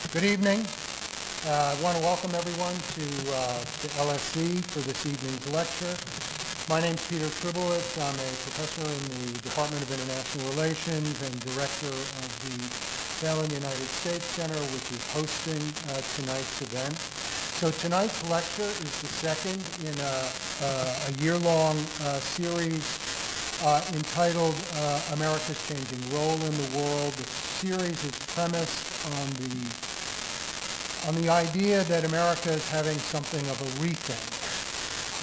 Good evening. I want to welcome everyone to LSE for this evening's lecture. My name is Peter Trubowitz. I'm a professor in the Department of International Relations and director of the Salem United States Center, which is hosting tonight's event. So tonight's lecture is the second in a year-long series entitled America's Changing Role in the World. The series is premised on the idea that America is having something of a rethink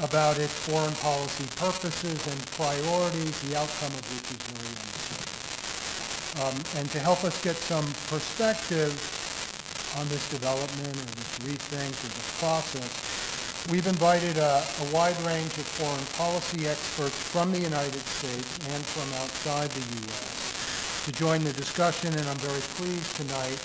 about its foreign policy purposes and priorities, the outcome of which is very uncertain. And to help us get some perspective on this development or this rethink or this process, we've invited a wide range of foreign policy experts from the United States and from outside the U.S. to join the discussion, and I'm very pleased tonight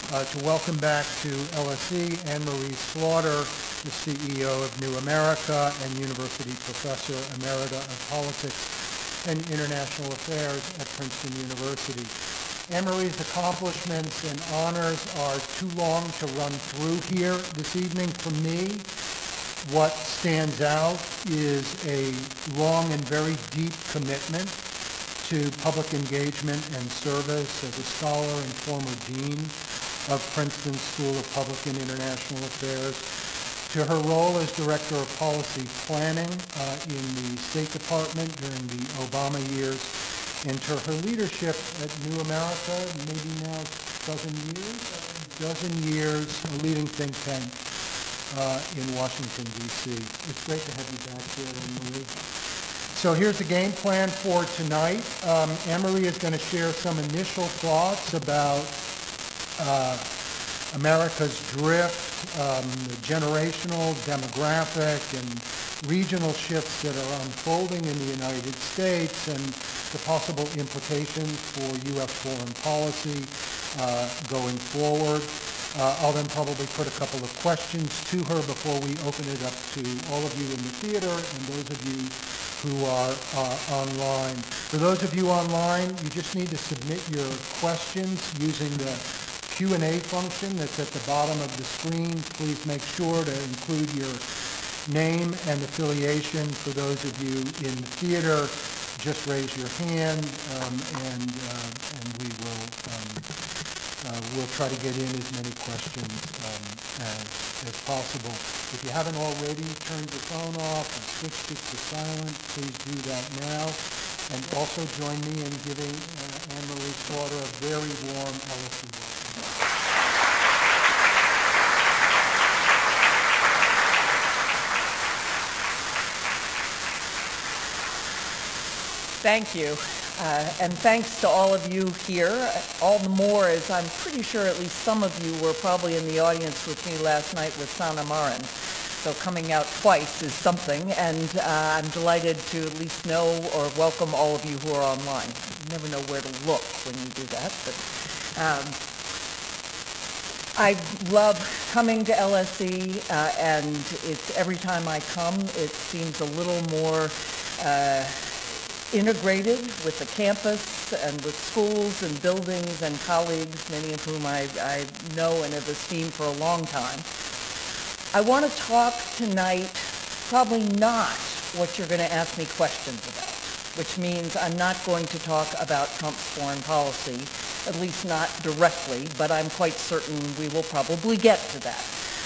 to welcome back to LSE Anne-Marie Slaughter, the CEO of New America and University Professor Emerita of Politics and International Affairs at Princeton University. Anne-Marie's accomplishments and honors are too long to run through here this evening. For me, what stands out is a long and very deep commitment to public engagement and service as a scholar and former dean of Princeton School of Public and International Affairs, to her role as Director of Policy Planning in the State Department during the Obama years, and to her leadership at New America, maybe now a dozen years, a leading think tank in Washington, D.C. It's great to have you back here, Anne-Marie. So here's the game plan for tonight. Anne-Marie is going to share some initial thoughts about America's drift, the generational, demographic, and regional shifts that are unfolding in the United States and the possible implications for U.S. foreign policy going forward. I'll then probably put a couple of questions to her before we open it up to all of you in the theater and those of you who are online. For those of you online, you just need to submit your questions using the Q&A function that's at the bottom of the screen. Please make sure to include your name and affiliation. For those of you in the theater, just raise your hand and we will we'll try to get in as many questions as possible. If you haven't already turned your phone off and switched it to silent, please do that now. And also join me in giving Anne-Marie Slaughter a very warm LSE welcome. Thank you. And thanks to all of you here, all the more as I'm pretty sure at least some of you were probably in the audience with me last night with Sanna Marin. So coming out twice is something, and I'm delighted to at least know or welcome all of you who are online. You never know where to look when you do that, but I love coming to LSE, and it's every time I come, it seems a little more integrated with the campus and with schools and buildings and colleagues, many of whom I know and have esteemed for a long time. I want to talk tonight probably not what you're going to ask me questions about, which means I'm not going to talk about Trump's foreign policy, at least not directly, but I'm quite certain we will probably get to that.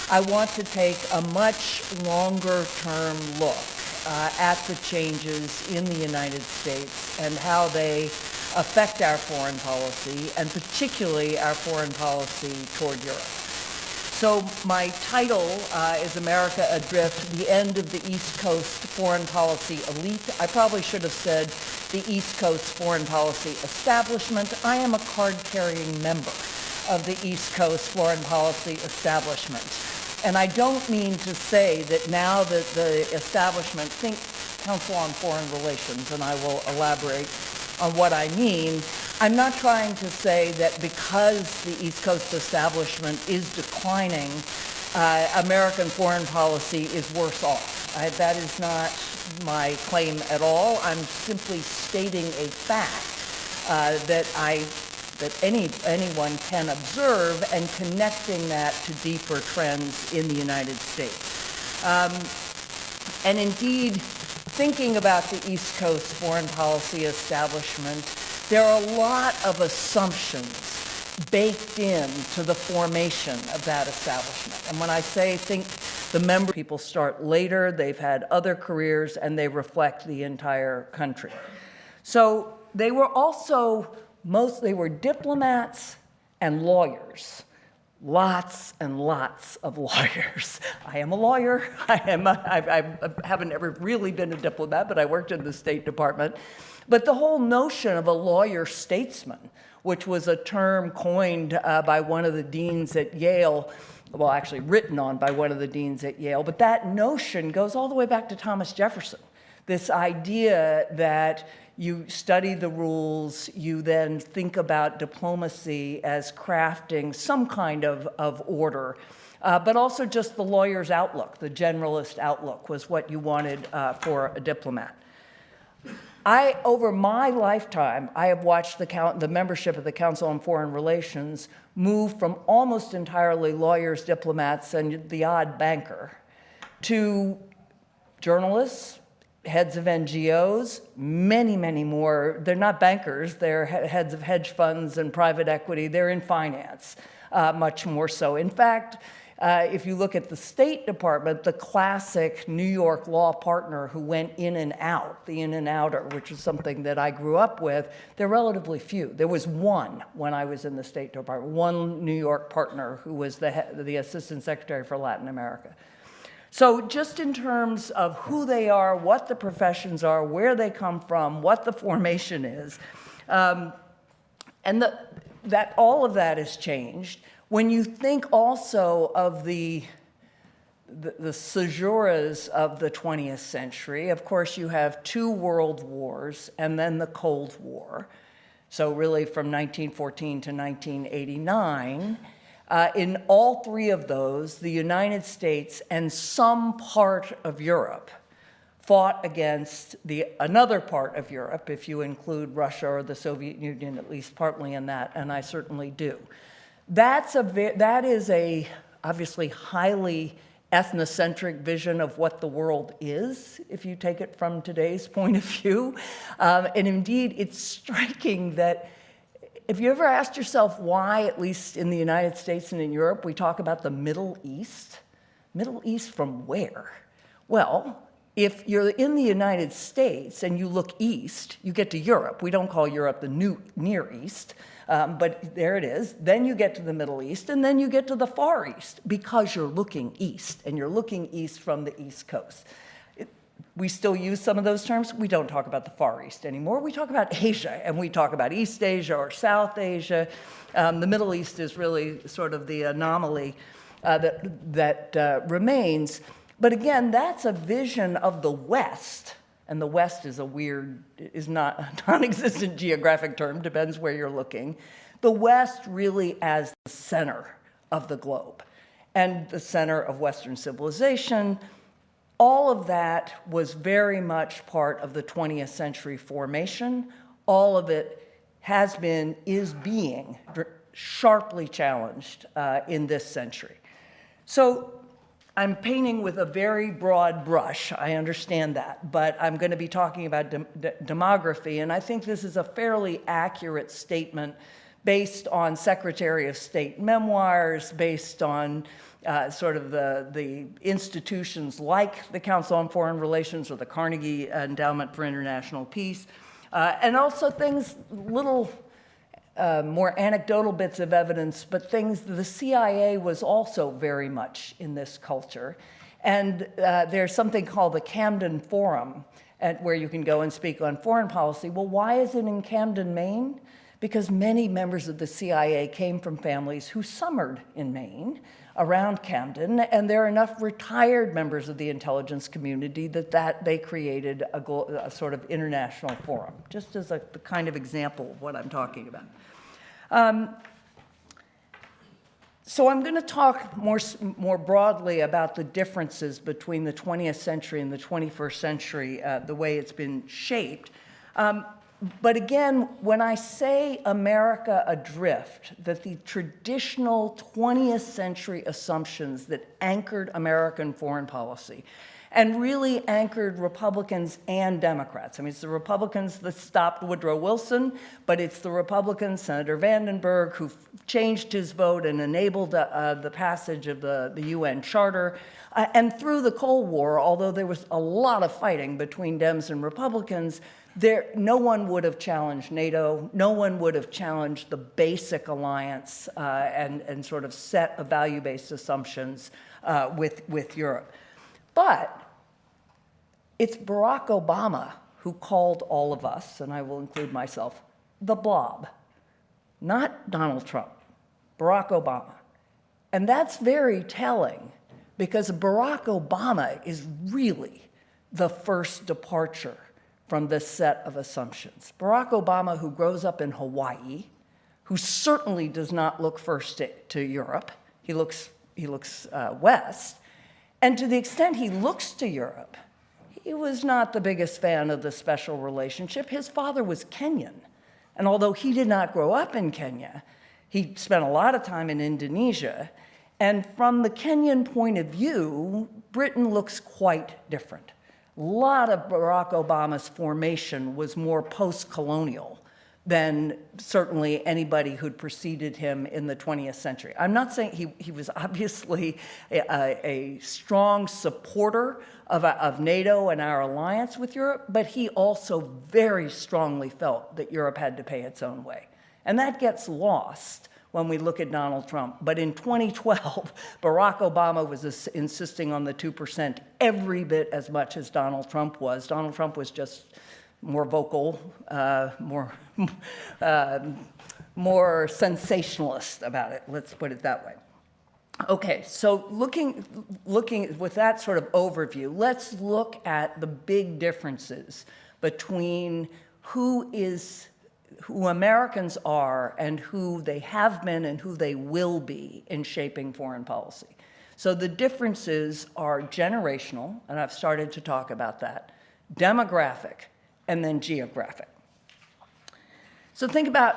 I want to take a much longer-term look at the changes in the United States and how they affect our foreign policy, and particularly our foreign policy toward Europe. So my title is America Adrift, the End of the East Coast Foreign Policy Elite. I probably should have said the East Coast Foreign Policy Establishment. I am a card-carrying member of the East Coast Foreign Policy Establishment. And I don't mean to say that now that the establishment, think Council on Foreign Relations, and I will elaborate on what I mean. I'm not trying to say that because the East Coast establishment is declining, American foreign policy is worse off. That is not my claim at all. I'm simply stating a fact that I that anyone can observe, and connecting that to deeper trends in the United States. And indeed, thinking about the East Coast foreign policy establishment, there are a lot of assumptions baked into the formation of that establishment. And when I say think the member people start later, they've had other careers, and they reflect the entire country. So they were also they were diplomats and lawyers. Lots and lots of lawyers. I am a lawyer. I haven't ever really been a diplomat, but I worked in the State Department. But the whole notion of a lawyer statesman, which was a term coined by one of the deans at Yale, well, actually written on by one of the deans at Yale, but that notion goes all the way back to Thomas Jefferson. This idea that you study the rules, you then think about diplomacy as crafting some kind of order, but also just the lawyer's outlook, the generalist outlook was what you wanted for a diplomat. Over my lifetime, I have watched the membership of the Council on Foreign Relations move from almost entirely lawyers, diplomats, and the odd banker to journalists, heads of NGOs, many, many more. They're not bankers, they're heads of hedge funds and private equity. They're in finance, much more so. In fact, if you look at the State Department, the classic New York law partner who went in and out, the in and outer, which is something that I grew up with, they're relatively few. There was one when I was in the State Department, one New York partner who was the Assistant Secretary for Latin America. So just in terms of who they are, what the professions are, where they come from, what the formation is, and that all of that has changed. When you think also of the caesuras of the 20th century, of course you have 2 world wars and then the Cold War. So really from 1914 to 1989, in all 3 of those, the United States and some part of Europe fought against another part of Europe, if you include Russia or the Soviet Union, at least partly in that, and I certainly do. That is a obviously highly ethnocentric vision of what the world is, if you take it from today's point of view. And indeed, it's striking that if you ever asked yourself why, at least in the United States and in Europe, we talk about the Middle East from where? Well, if you're in the United States and you look east, you get to Europe. We don't call Europe the Near East, but there it is. Then you get to the Middle East, and then you get to the Far East because you're looking east, and you're looking east from the East Coast. We still use some of those terms. We don't talk about the Far East anymore. We talk about Asia, and we talk about East Asia or South Asia. The Middle East is really sort of the anomaly that remains. But again, that's a vision of the West, and the West is not a non-existent geographic term, depends where you're looking. The West really as the center of the globe and the center of Western civilization. All of that was very much part of the 20th century formation. All of it is being sharply challenged in this century. So I'm painting with a very broad brush, I understand that, but I'm going to be talking about demography, and I think this is a fairly accurate statement based on Secretary of State memoirs, based on sort of the institutions like the Council on Foreign Relations or the Carnegie Endowment for International Peace, and also things, little more anecdotal bits of evidence, but things the CIA was also very much in this culture. And there's something called the Camden Forum, where you can go and speak on foreign policy. Well, why is it in Camden, Maine? Because many members of the CIA came from families who summered in Maine around Camden, and there are enough retired members of the intelligence community that they created a sort of international forum, just as the kind of example of what I'm talking about. So I'm going to talk more broadly about the differences between the 20th century and the 21st century, the way it's been shaped. But again, when I say America adrift, that the traditional 20th century assumptions that anchored American foreign policy and really anchored Republicans and Democrats. I mean, it's the Republicans that stopped Woodrow Wilson, but it's the Republicans, Senator Vandenberg, who changed his vote and enabled the passage of the UN Charter. And through the Cold War, although there was a lot of fighting between Dems and Republicans, no one would have challenged NATO. No one would have challenged the basic alliance and sort of set of value-based assumptions with Europe. But it's Barack Obama who called all of us, and I will include myself, the blob, not Donald Trump, Barack Obama. And that's very telling, because Barack Obama is really the first departure from this set of assumptions. Barack Obama, who grows up in Hawaii, who certainly does not look first to Europe, he looks west, and to the extent he looks to Europe, he was not the biggest fan of the special relationship. His father was Kenyan, and although he did not grow up in Kenya, he spent a lot of time in Indonesia, and from the Kenyan point of view, Britain looks quite different. A lot of Barack Obama's formation was more post-colonial than certainly anybody who'd preceded him in the 20th century. I'm not saying he was obviously a strong supporter of NATO and our alliance with Europe, but he also very strongly felt that Europe had to pay its own way. And that gets lost when we look at Donald Trump. But in 2012, Barack Obama was insisting on the 2% every bit as much as Donald Trump was. Donald Trump was just more vocal, more sensationalist about it. Let's put it that way. Okay, so looking with that sort of overview, let's look at the big differences between who Americans are and who they have been and who they will be in shaping foreign policy. So the differences are generational, and I've started to talk about that, demographic, and then geographic. So think about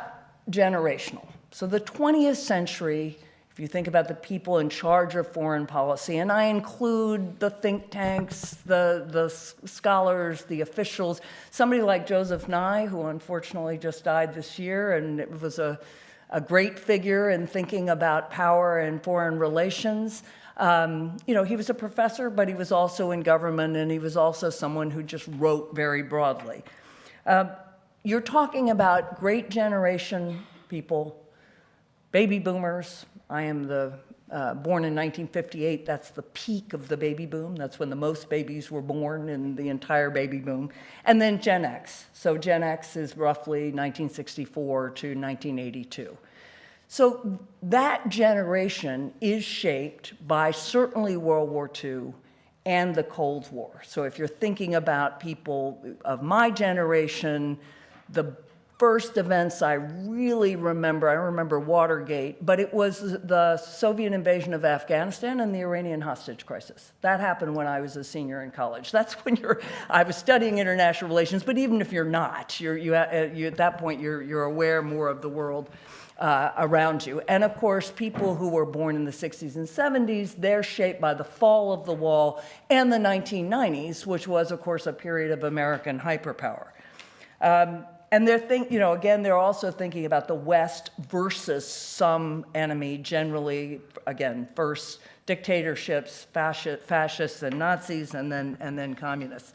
generational. So the 20th century, if you think about the people in charge of foreign policy, and I include the think tanks, the scholars, the officials, somebody like Joseph Nye, who unfortunately just died this year, and it was a great figure in thinking about power and foreign relations. He was a professor, but he was also in government, and he was also someone who just wrote very broadly. You're talking about great generation people, baby boomers. I am born in 1958. That's the peak of the baby boom. That's when the most babies were born in the entire baby boom. And then Gen X. So Gen X is roughly 1964 to 1982. So that generation is shaped by certainly World War II and the Cold War. So if you're thinking about people of my generation, the first events I remember Watergate, but it was the Soviet invasion of Afghanistan and the Iranian hostage crisis. That happened when I was a senior in college. That's when I was studying international relations, but even if you're not, at that point you're aware more of the world around you. And of course, people who were born in the 60s and 70s, they're shaped by the fall of the wall and the 1990s, which was, of course, a period of American hyperpower. And they're also thinking about the West versus some enemy, generally, again, first dictatorships, fascists and Nazis, and then communists.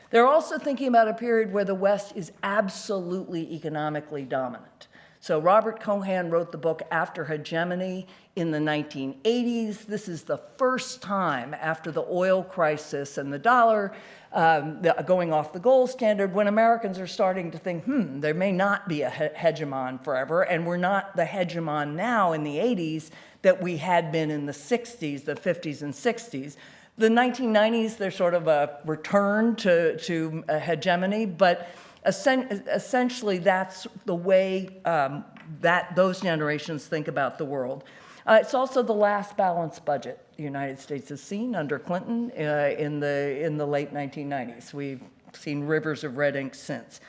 They're also thinking about a period where the West is absolutely economically dominant. So Robert Cohan wrote the book After Hegemony in the 1980s. This is the first time after the oil crisis and the dollar going off the gold standard when Americans are starting to think, there may not be a hegemon forever, and we're not the hegemon now in the 80s that we had been in the 60s, the 50s and 60s. The 1990s, there's sort of a return to a hegemony, but essentially that's the way that those generations think about the world. It's also the last balanced budget the United States has seen under Clinton in the late 1990s. We've seen rivers of red ink since.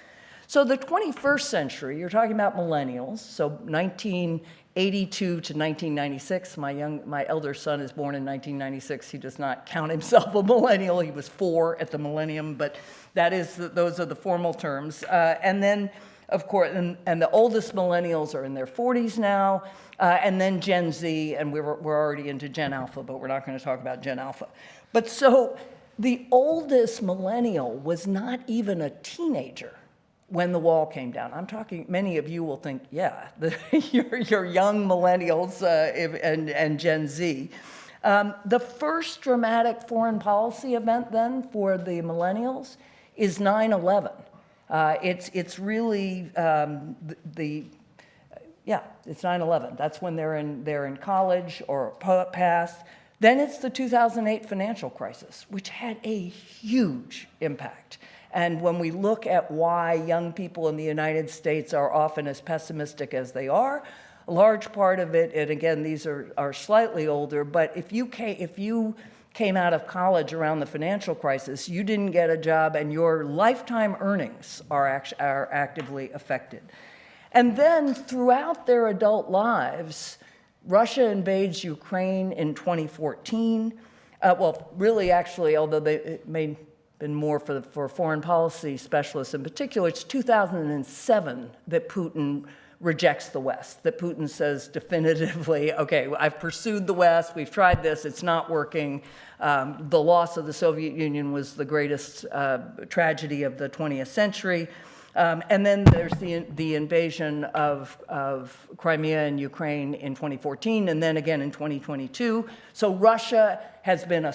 So the 21st century, you're talking about millennials, so 1982 to 1996. My elder son is born in 1996. He does not count himself a millennial. He was 4 at the millennium, but those are the formal terms. And then, of course, and the oldest millennials are in their 40s now, and then Gen Z, and we're already into Gen Alpha, but we're not going to talk about Gen Alpha. But so the oldest millennial was not even a teenager when the wall came down. I'm talking, many of you will think, yeah, you're young millennials and Gen Z. The first dramatic foreign policy event then for the millennials is 9/11. It's really it's 9/11. That's when they're in college or past. Then it's the 2008 financial crisis, which had a huge impact. And when we look at why young people in the United States are often as pessimistic as they are, a large part of it, and again, these are slightly older, but if you came out of college around the financial crisis, you didn't get a job and your lifetime earnings are actively affected. And then throughout their adult lives, Russia invades Ukraine in 2014. Really, actually, although it may been more for foreign policy specialists in particular, it's 2007 that Putin rejects the West, that Putin says definitively, okay, I've pursued the West, we've tried this, it's not working. The loss of the Soviet Union was the greatest tragedy of the 20th century. And then there's the invasion of Crimea and Ukraine in 2014, and then again in 2022. So Russia has been a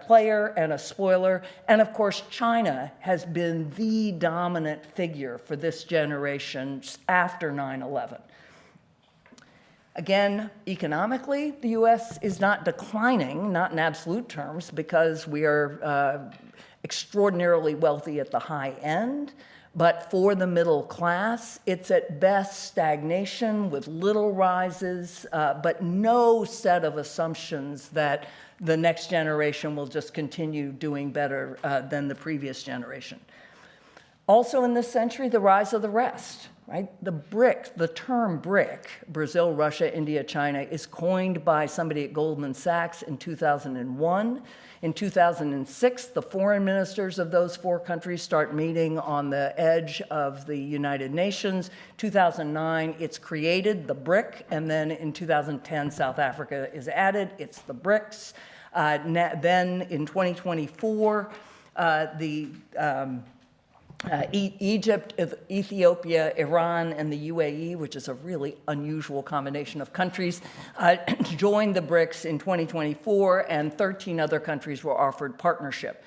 player and a spoiler. And of course, China has been the dominant figure for this generation after 9/11. Again, economically, the U.S. is not declining, not in absolute terms, because we are extraordinarily wealthy at the high end. But for the middle class, it's at best stagnation with little rises, but no set of assumptions that the next generation will just continue doing better than the previous generation. Also in this century, the rise of the rest, right? The term BRIC, Brazil, Russia, India, China, is coined by somebody at Goldman Sachs in 2001. In 2006, the foreign ministers of those 4 countries start meeting on the edge of the United Nations. 2009, it's created, the BRIC, and then in 2010, South Africa is added. It's the BRICS. Then in 2024, Egypt, Ethiopia, Iran, and the UAE, which is a really unusual combination of countries, joined the BRICS in 2024, and 13 other countries were offered partnership.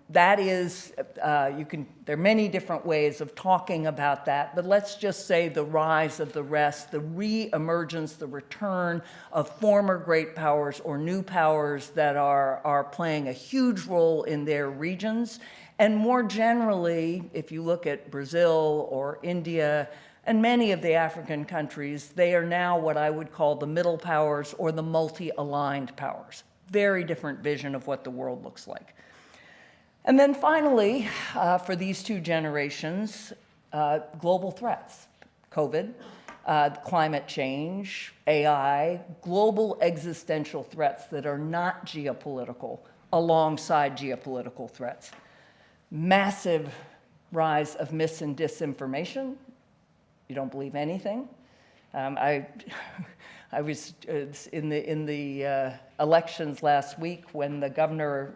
That is, there are many different ways of talking about that, but let's just say the rise of the rest, the re-emergence, the return of former great powers or new powers that are playing a huge role in their regions. And more generally, if you look at Brazil or India and many of the African countries, they are now what I would call the middle powers or the multi-aligned powers. Very different vision of what the world looks like. And then finally, for these 2 generations, global threats, COVID, climate change, AI, global existential threats that are not geopolitical alongside geopolitical threats. Massive rise of mis and disinformation. You don't believe anything. I was in the elections last week when the governor,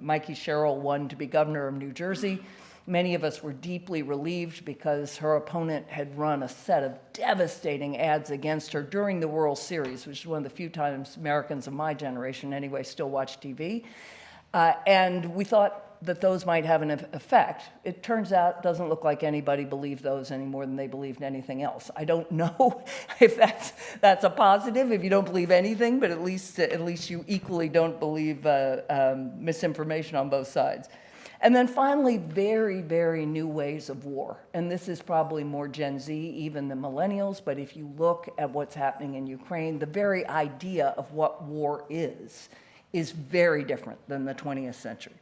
Mikey Sherrill, won to be governor of New Jersey. Many of us were deeply relieved because her opponent had run a set of devastating ads against her during the World Series, which is one of the few times Americans of my generation anyway still watch TV. And we thought that those might have an effect. It turns out it doesn't look like anybody believed those any more than they believed anything else. I don't know if that's a positive, if you don't believe anything, but at least you equally don't believe misinformation on both sides. And then finally, very, very new ways of war. And this is probably more Gen Z even than millennials, but if you look at what's happening in Ukraine, the very idea of what war is very different than the 20th century.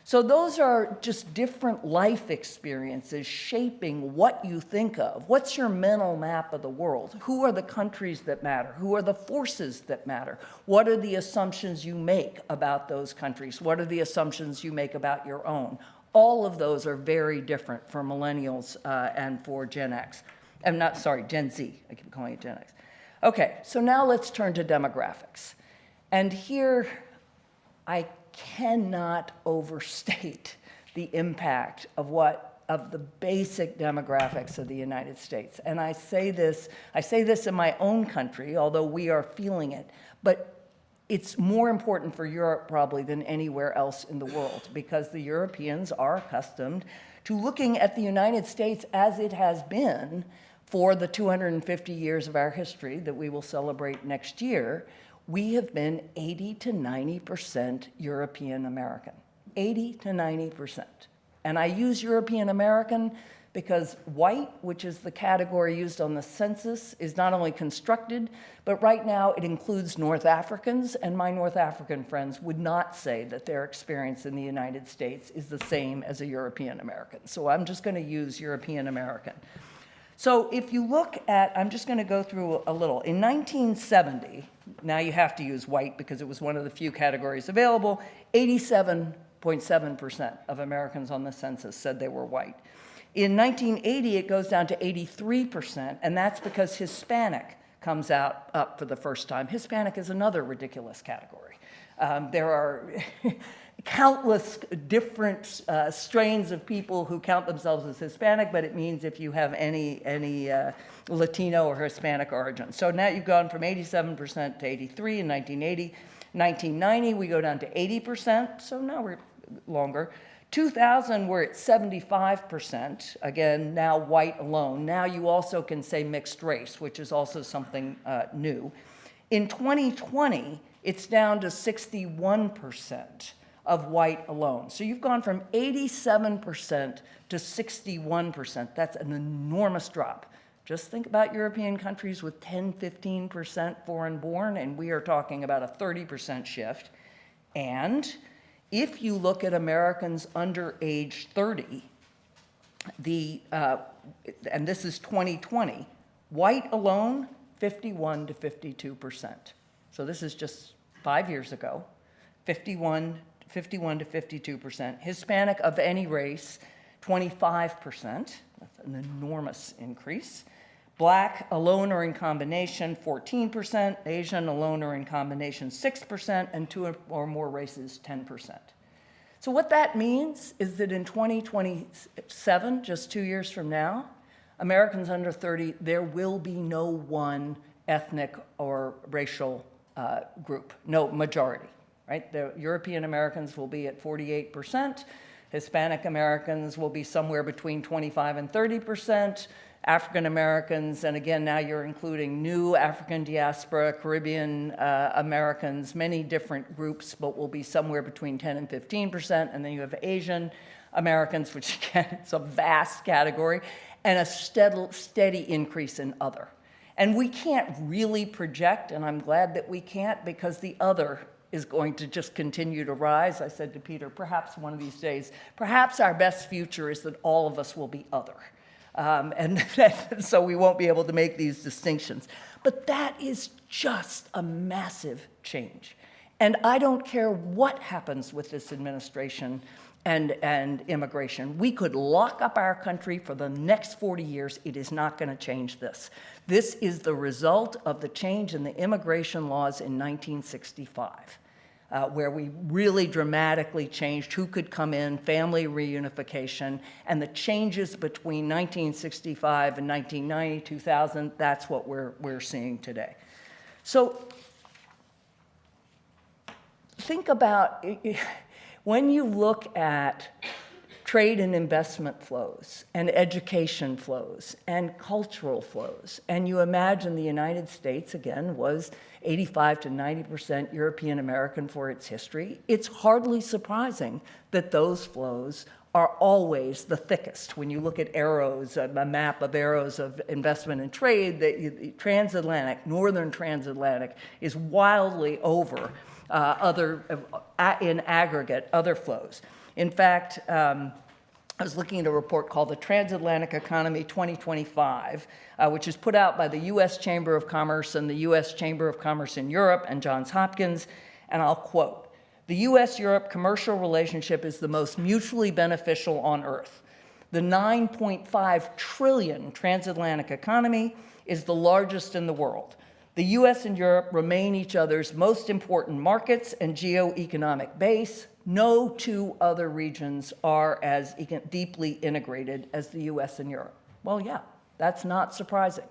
So those are just different life experiences shaping what you think of. What's your mental map of the world? Who are the countries that matter? Who are the forces that matter? What are the assumptions you make about those countries? What are the assumptions you make about your own? All of those are very different for millennials and for Gen X. Gen Z. I keep calling it Gen X. Okay, so now let's turn to demographics. And here, I cannot overstate the impact of the basic demographics of the United States. And I say this in my own country, although we are feeling it, but it's more important for Europe probably than anywhere else in the world, because the Europeans are accustomed to looking at the United States as it has been for the 250 years of our history that we will celebrate next year. We have been 80 to 90% European American, 80 to 90%. And I use European American because white, which is the category used on the census, is not only constructed, but right now it includes North Africans, and my North African friends would not say that their experience in the United States is the same as a European American. So I'm just going to use European American. So if you look at, I'm just going to go through a little. In 1970, now you have to use white because it was one of the few categories available, 87.7% of Americans on the census said they were white. In 1980, it goes down to 83%, and that's because Hispanic comes up for the first time. Hispanic is another ridiculous category. There are countless different strains of people who count themselves as Hispanic, but it means if you have any Latino or Hispanic origin. So now you've gone from 87% to 83 in 1980. 1990, we go down to 80%, so now we're longer. 2000, we're at 75%, again, now white alone. Now you also can say mixed race, which is also something new. In 2020, it's down to 61% of white alone. So you've gone from 87% to 61%. That's an enormous drop. Just think about European countries with 10, 15% foreign born, and we are talking about a 30% shift. And if you look at Americans under age 30, and this is 2020, white alone, 51 to 52%. So this is just 5 years ago, 51 to 52%. Hispanic of any race, 25%. That's an enormous increase. Black alone or in combination, 14%. Asian alone or in combination, 6%. And two or more races, 10%. So what that means is that in 2027, just 2 years from now, Americans under 30, there will be no one ethnic or racial group, no majority. Right? The European Americans will be at 48%. Hispanic Americans will be somewhere between 25 and 30%. African Americans, and again, now you're including new African diaspora, Caribbean Americans, many different groups, but will be somewhere between 10 and 15%. And then you have Asian Americans, which again, it's a vast category, and a steady increase in other. And we can't really project, and I'm glad that we can't, because the other is going to just continue to rise. I said to Peter, perhaps one of these days, perhaps our best future is that all of us will be other. And so we won't be able to make these distinctions. But that is just a massive change. And I don't care what happens with this administration and immigration. We could lock up our country for the next 40 years. It is not going to change this. This is the result of the change in the immigration laws in 1965, where we really dramatically changed who could come in, family reunification, and the changes between 1965 and 1990, 2000, that's what we're seeing today. So think about, when you look at trade and investment flows and education flows and cultural flows, and you imagine the United States, again, was 85 to 90% European American for its history, it's hardly surprising that those flows are always the thickest. When you look at arrows, a map of arrows of investment and trade, the transatlantic, northern transatlantic, is wildly over in aggregate, other flows. In fact, I was looking at a report called the Transatlantic Economy 2025, which is put out by the U.S. Chamber of Commerce and the U.S. Chamber of Commerce in Europe and Johns Hopkins, and I'll quote, "The U.S.-Europe commercial relationship is the most mutually beneficial on Earth. The 9.5 trillion transatlantic economy is the largest in the world. The U.S. and Europe remain each other's most important markets and geo-economic base. No two other regions are as deeply integrated as the U.S. and Europe." Well, yeah, that's not surprising.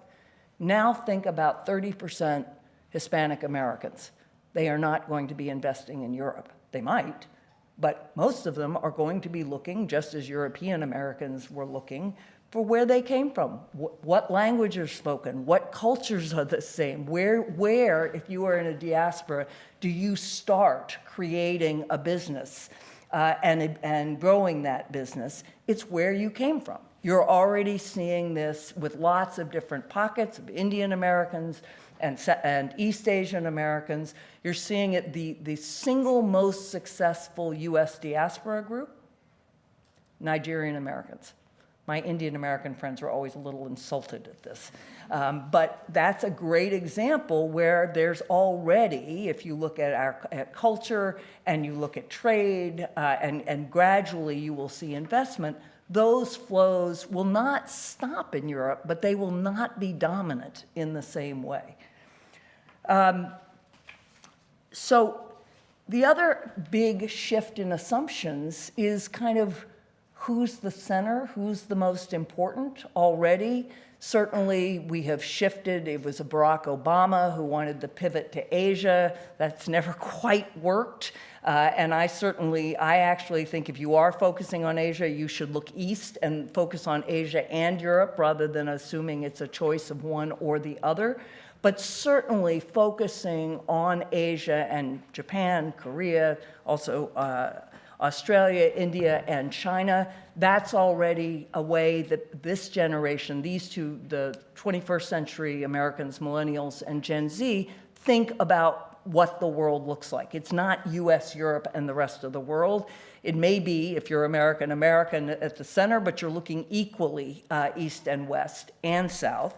Now think about 30% Hispanic Americans. They are not going to be investing in Europe. They might, but most of them are going to be looking, just as European Americans were looking, for where they came from, what language are spoken, what cultures are the same, where, if you are in a diaspora, do you start creating a business and growing that business? It's where you came from. You're already seeing this with lots of different pockets of Indian Americans and East Asian Americans. You're seeing it, the single most successful US diaspora group, Nigerian Americans. My Indian American friends are always a little insulted at this. But that's a great example where there's already, if you look at culture and you look at trade, and gradually you will see investment, those flows will not stop in Europe, but they will not be dominant in the same way. So the other big shift in assumptions is kind of who's the center, who's the most important already. Certainly, we have shifted. It was Barack Obama who wanted the pivot to Asia. That's never quite worked. And I actually think if you are focusing on Asia, you should look east and focus on Asia and Europe rather than assuming it's a choice of one or the other. But certainly focusing on Asia and Japan, Korea, also Australia, India, and China, that's already a way that this generation, these two, the 21st century Americans, millennials, and Gen Z, think about what the world looks like. It's not US, Europe, and the rest of the world. It may be, if you're American at the center, but you're looking equally east and west and south.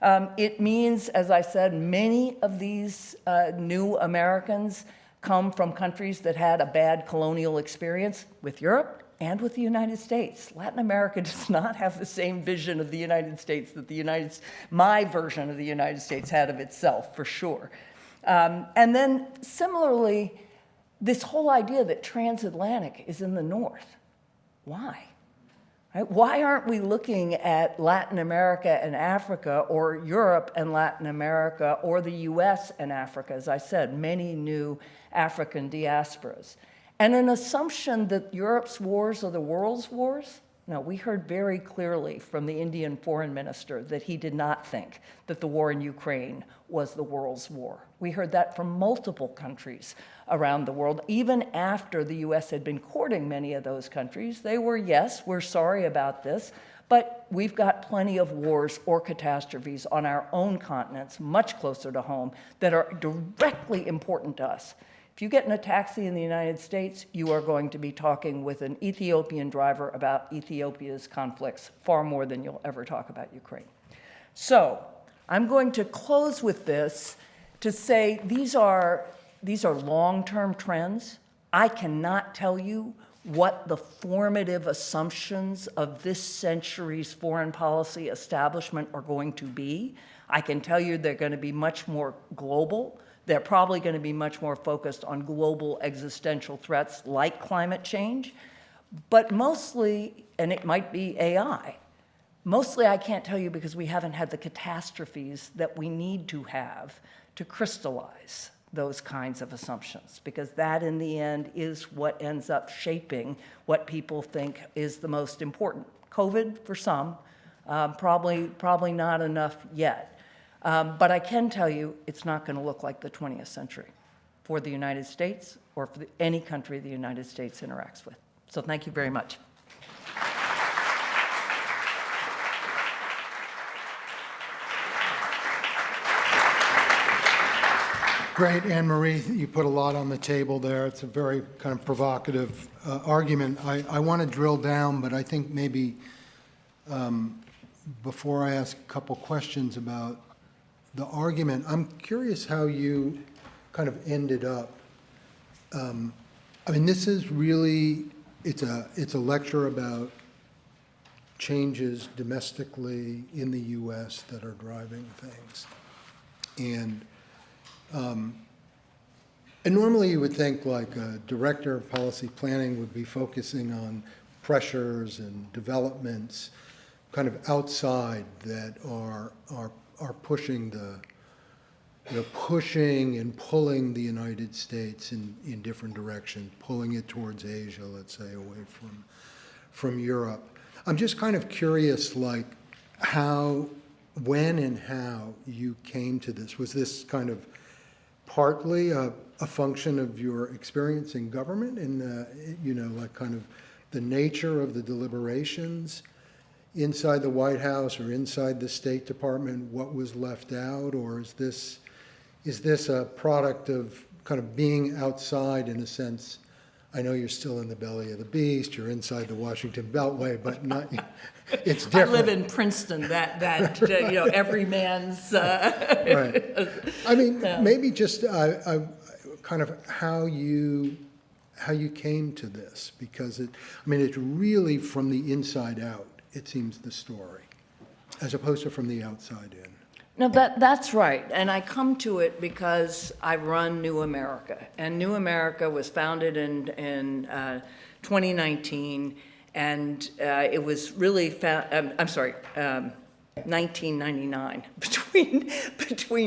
It means, as I said, many of these new Americans come from countries that had a bad colonial experience with Europe and with the United States. Latin America does not have the same vision of the United States that my version of the United States had of itself, for sure. And then similarly, this whole idea that transatlantic is in the north. Why? Right? Why aren't we looking at Latin America and Africa, or Europe and Latin America, or the US and Africa? As I said, many new African diasporas. And an assumption that Europe's wars are the world's wars? No, we heard very clearly from the Indian foreign minister that he did not think that the war in Ukraine was the world's war. We heard that from multiple countries around the world. Even after the US had been courting many of those countries, they were, yes, we're sorry about this, but we've got plenty of wars or catastrophes on our own continents, much closer to home, that are directly important to us. If you get in a taxi in the United States, you are going to be talking with an Ethiopian driver about Ethiopia's conflicts far more than you'll ever talk about Ukraine. So I'm going to close with this to say these are long-term trends. I cannot tell you what the formative assumptions of this century's foreign policy establishment are going to be. I can tell you they're going to be much more global. They're probably going to be much more focused on global existential threats like climate change, but mostly, and it might be AI, mostly I can't tell you because we haven't had the catastrophes that we need to have to crystallize those kinds of assumptions, because that in the end is what ends up shaping what people think is the most important. COVID for some, probably not enough yet. But I can tell you it's not going to look like the 20th century for the United States or for any country the United States interacts with. So thank you very much. Great, Anne Marie. You put a lot on the table there. It's a very kind of provocative argument. I want to drill down, but I think maybe before I ask a couple questions about the argument, I'm curious how you kind of ended up. I mean, this is really, it's a lecture about changes domestically in the U.S. that are driving things. And normally you would think like a director of policy planning would be focusing on pressures and developments kind of outside that are pushing pushing and pulling the United States in different directions, pulling it towards Asia, let's say, away from Europe. I'm just kind of curious, like, when and how you came to this. Was this kind of partly a function of your experience in government and, like kind of the nature of the deliberations inside the White House or inside the State Department, what was left out? Or is this a product of kind of being outside in a sense? I know you're still in the belly of the beast, you're inside the Washington Beltway, but not, it's different. I live in Princeton, that every man's... Right. I mean, maybe just kind of how you came to this, because it's really from the inside out, it seems, the story, as opposed to from the outside in. No, that's right. And I come to it because I run New America. And New America was founded in 2019, and it was really 1999, between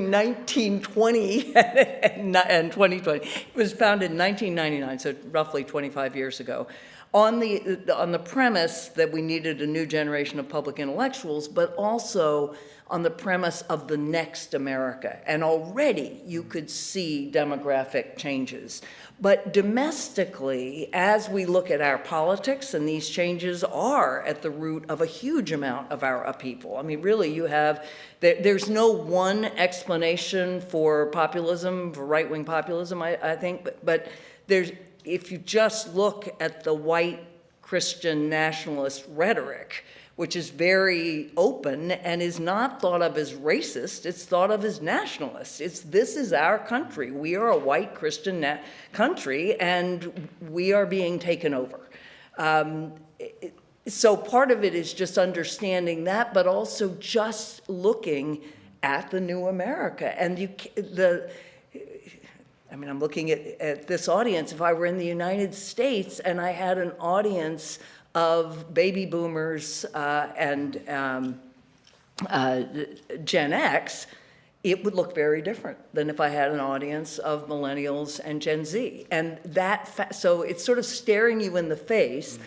1920 and 2020. It was founded in 1999, so roughly 25 years ago, on the premise that we needed a new generation of public intellectuals, but also on the premise of the next America. And already you could see demographic changes. But domestically, as we look at our politics, and these changes are at the root of a huge amount of our upheaval. I mean, really, there's no one explanation for populism, for right-wing populism, I think, but if you just look at the white Christian nationalist rhetoric, which is very open and is not thought of as racist, it's thought of as nationalist. This is our country. We are a white Christian country, and we are being taken over. So part of it is just understanding that, but also just looking at the new America. And I'm looking at this audience. If I were in the United States and I had an audience of baby boomers and Gen X, it would look very different than if I had an audience of millennials and Gen Z. And so it's sort of staring you in the face.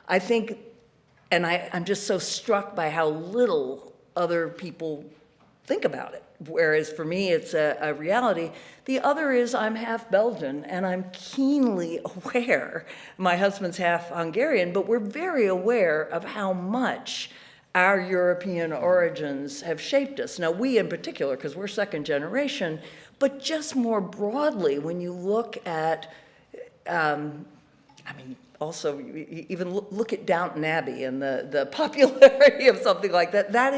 I think, and I'm just so struck by how little other people think about it. Whereas for me, it's a reality. The other is I'm half Belgian, and I'm keenly aware, my husband's half Hungarian, but we're very aware of how much our European origins have shaped us. Now, we in particular, because we're second generation, but just more broadly, when you look at, also, even look at Downton Abbey and the popularity of something like that. That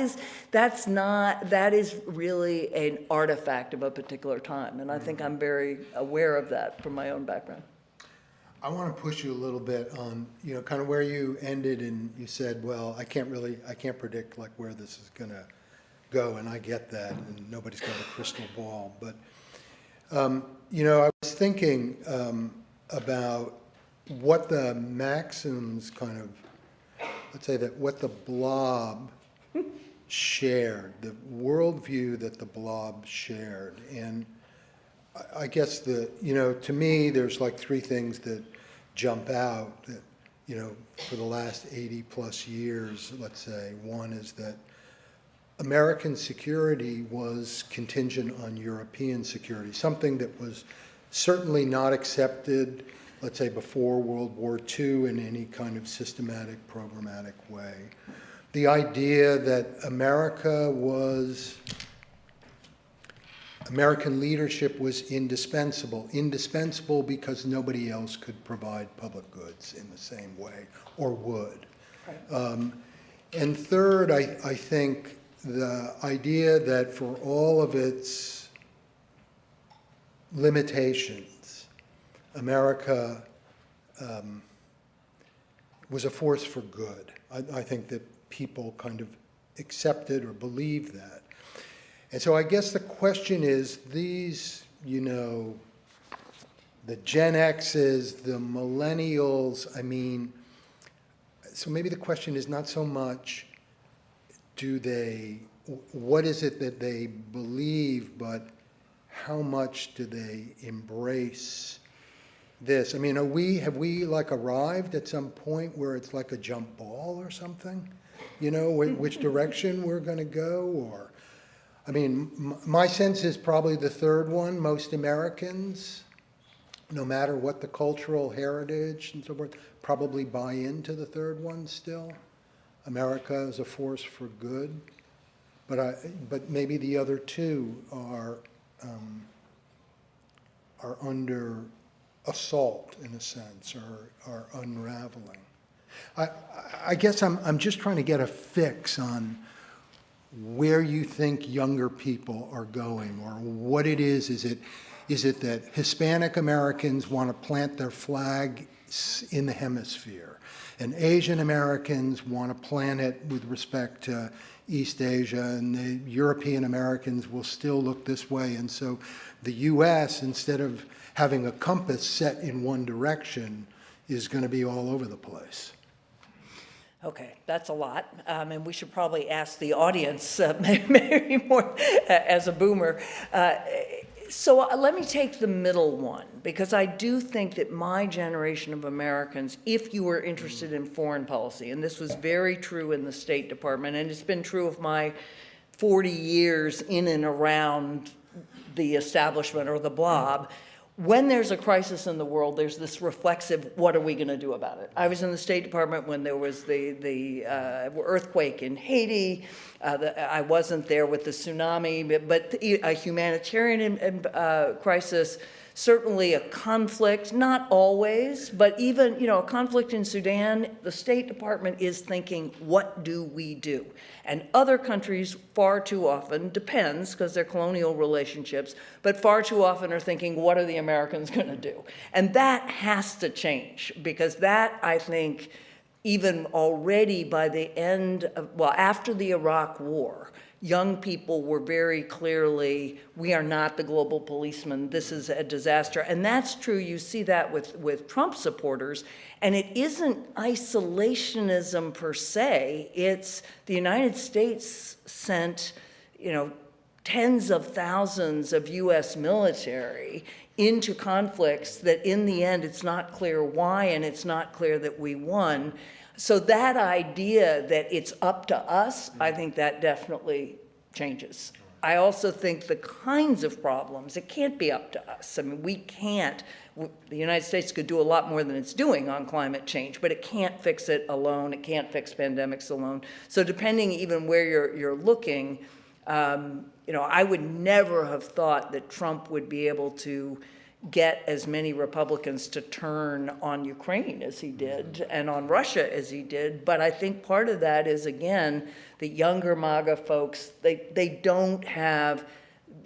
is really an artifact of a particular time, and I think I'm very aware of that from my own background. I want to push you a little bit on, kind of where you ended, and you said, well, I can't predict like where this is going to go, and I get that, and nobody's got a crystal ball. But, I was thinking about what the maxims kind of, let's say that what the blob shared, the worldview that the blob shared. And I guess to me, there's like three things that jump out that, for the last 80 plus years, let's say. One is that American security was contingent on European security, something that was certainly not accepted, let's say, before World War II in any kind of systematic, programmatic way. The idea that America was American leadership was indispensable. Indispensable because nobody else could provide public goods in the same way, or would. Right. And third, I think the idea that for all of its limitations, America was a force for good. I think that people kind of accepted or believed that. And so I guess the question is, these, you know, the Gen X's, the millennials, I mean, so maybe the question is not so much what is it that they believe, but how much do they embrace this? I mean, have we like arrived at some point where it's like a jump ball or something? You know, which direction we're going to go? Or, I mean, my sense is probably the third one. Most Americans, no matter what the cultural heritage and so forth, probably buy into the third one still. America is a force for good. But maybe the other two are under assault in a sense, or are unraveling. I guess I'm just trying to get a fix on where you think younger people are going, or what it is. Is it that Hispanic Americans want to plant their flag in the hemisphere, and Asian Americans want to plant it with respect to East Asia, and the European Americans will still look this way, and so the U.S., instead of having a compass set in one direction, is going to be all over the place? Okay, that's a lot, and we should probably ask the audience, maybe more as a boomer. So let me take the middle one, because I do think that my generation of Americans, if you were interested in foreign policy, and this was very true in the State Department, and it's been true of my 40 years in and around the establishment or the blob, when there's a crisis in the world, there's this reflexive, what are we going to do about it? I was in the State Department when there was the earthquake in Haiti. I wasn't there with the tsunami, but a humanitarian crisis, certainly a conflict, not always, but even, a conflict in Sudan, the State Department is thinking, what do we do? And other countries far too often, depends, because they're colonial relationships, but far too often are thinking, what are the Americans going to do? And that has to change, because that, I think, even already by the end of, after the Iraq War, young people were very clearly, we are not the global policeman, this is a disaster. And that's true, you see that with Trump supporters, and it isn't isolationism per se, it's the United States sent, tens of thousands of US military into conflicts that in the end it's not clear why, and it's not clear that we won. So that idea that it's up to us, I think that definitely changes. I also think the kinds of problems, it can't be up to us. I mean, we can't, the United States could do a lot more than it's doing on climate change, but it can't fix it alone. It can't fix pandemics alone. So depending even where you're looking, I would never have thought that Trump would be able to get as many Republicans to turn on Ukraine as he did and on Russia as he did. But I think part of that is, again, the younger MAGA folks, they don't have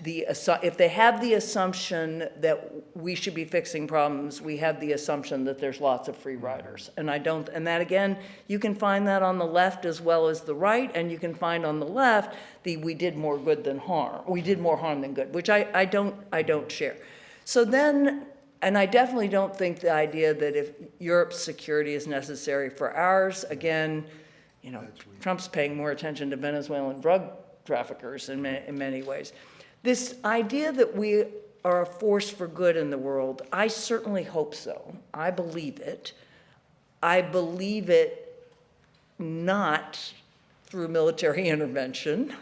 if they have the assumption that we should be fixing problems, we have the assumption that there's lots of free riders. And and that again, you can find that on the left as well as the right, and you can find on the left we did more good than harm. We did more harm than good, which I don't share. So then, and I definitely don't think the idea that if Europe's security is necessary for ours, again, Trump's paying more attention to Venezuelan drug traffickers in many ways. This idea that we are a force for good in the world, I certainly hope so. I believe it. I believe it not through military intervention.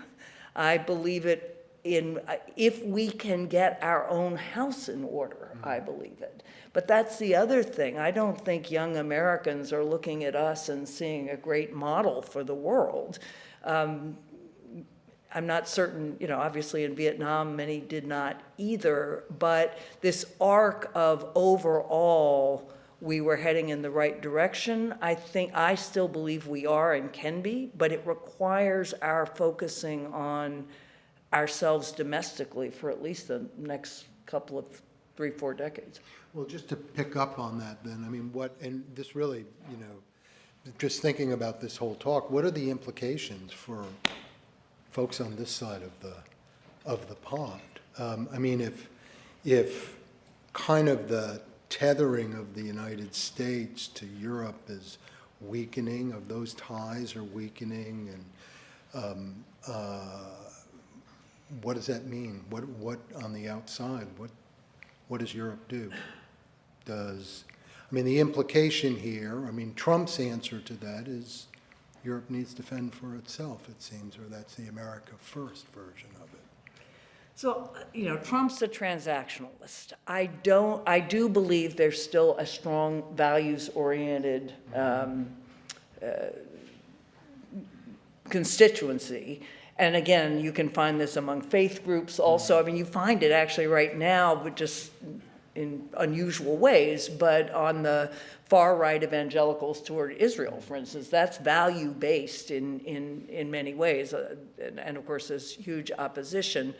I believe it if we can get our own house in order, I believe it. But that's the other thing. I don't think young Americans are looking at us and seeing a great model for the world. I'm not certain, obviously in Vietnam, many did not either, but this arc of overall, we were heading in the right direction. I still believe we are and can be, but it requires our focusing on ourselves domestically for at least the next couple of 3-4 decades. Well, just to pick up on that then, I mean, and this really, just thinking about this whole talk, what are the implications for folks on this side of the pond? I mean, if kind of the tethering of the United States to Europe is weakening, of those ties are weakening, and what does that mean? What on the outside? What does Europe do? The implication here, Trump's answer to that is Europe needs to fend for itself, it seems, or that's the America First version of it. So, Trump's a transactionalist. I do believe there's still a strong values-oriented constituency. And again, you can find this among faith groups also. You find it actually right now, but just in unusual ways, but on the far-right evangelicals toward Israel, for instance, that's value-based in many ways. And of course, there's huge opposition.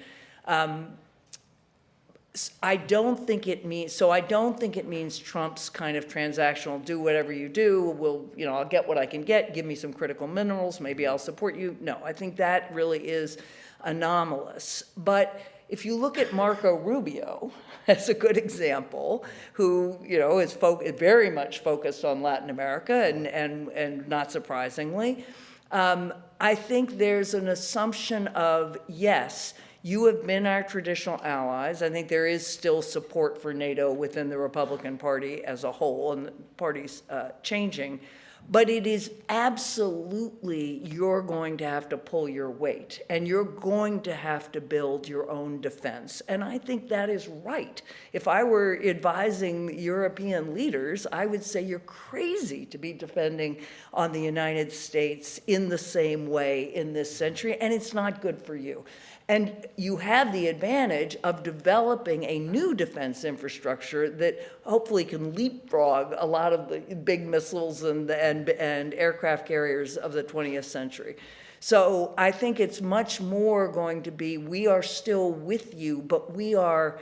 I don't think it means Trump's kind of transactional, do whatever you do, I'll get what I can get, give me some critical minerals, maybe I'll support you. No, I think that really is anomalous. But if you look at Marco Rubio as a good example, who, is very much focused on Latin America and not surprisingly, I think there's an assumption of, yes, you have been our traditional allies. I think there is still support for NATO within the Republican Party as a whole, and the party's changing. But it is absolutely, you're going to have to pull your weight, and you're going to have to build your own defense. And I think that is right. If I were advising European leaders, I would say you're crazy to be depending on the United States in the same way in this century, and it's not good for you. And you have the advantage of developing a new defense infrastructure that hopefully can leapfrog a lot of the big missiles and aircraft carriers of the 20th century. So I think it's much more going to be, we are still with you, but we are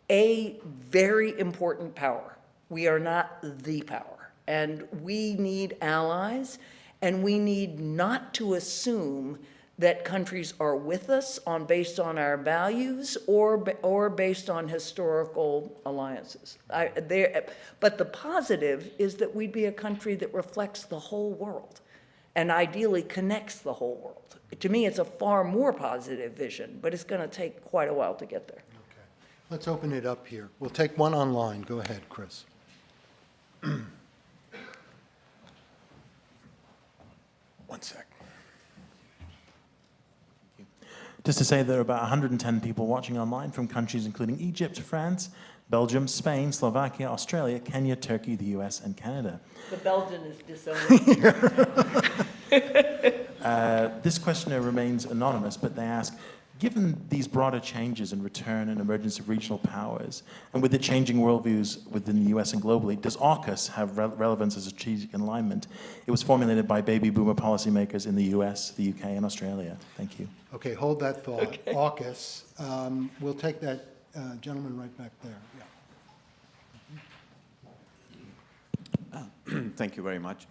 a very important power. We are not the power. And we need allies, and we need not to assume that countries are with us based on our values or based on historical alliances. But the positive is that we'd be a country that reflects the whole world and ideally connects the whole world. To me, it's a far more positive vision, but it's going to take quite a while to get there. Okay. Let's open it up here. We'll take one online. Go ahead, Chris. One sec. Just to say there are about 110 people watching online from countries including Egypt, France, Belgium, Spain, Slovakia, Australia, Kenya, Turkey, the US, and Canada. The Belgian is disowning. This questioner remains anonymous, but they ask, given these broader changes in return and emergence of regional powers, and with the changing worldviews within the US and globally, does AUKUS have relevance as a strategic alignment? It was formulated by baby boomer policymakers in the US, the UK, and Australia. Thank you. Okay, hold that thought. Okay. AUKUS. We'll take that gentleman right back there. Yeah. Thank you very much.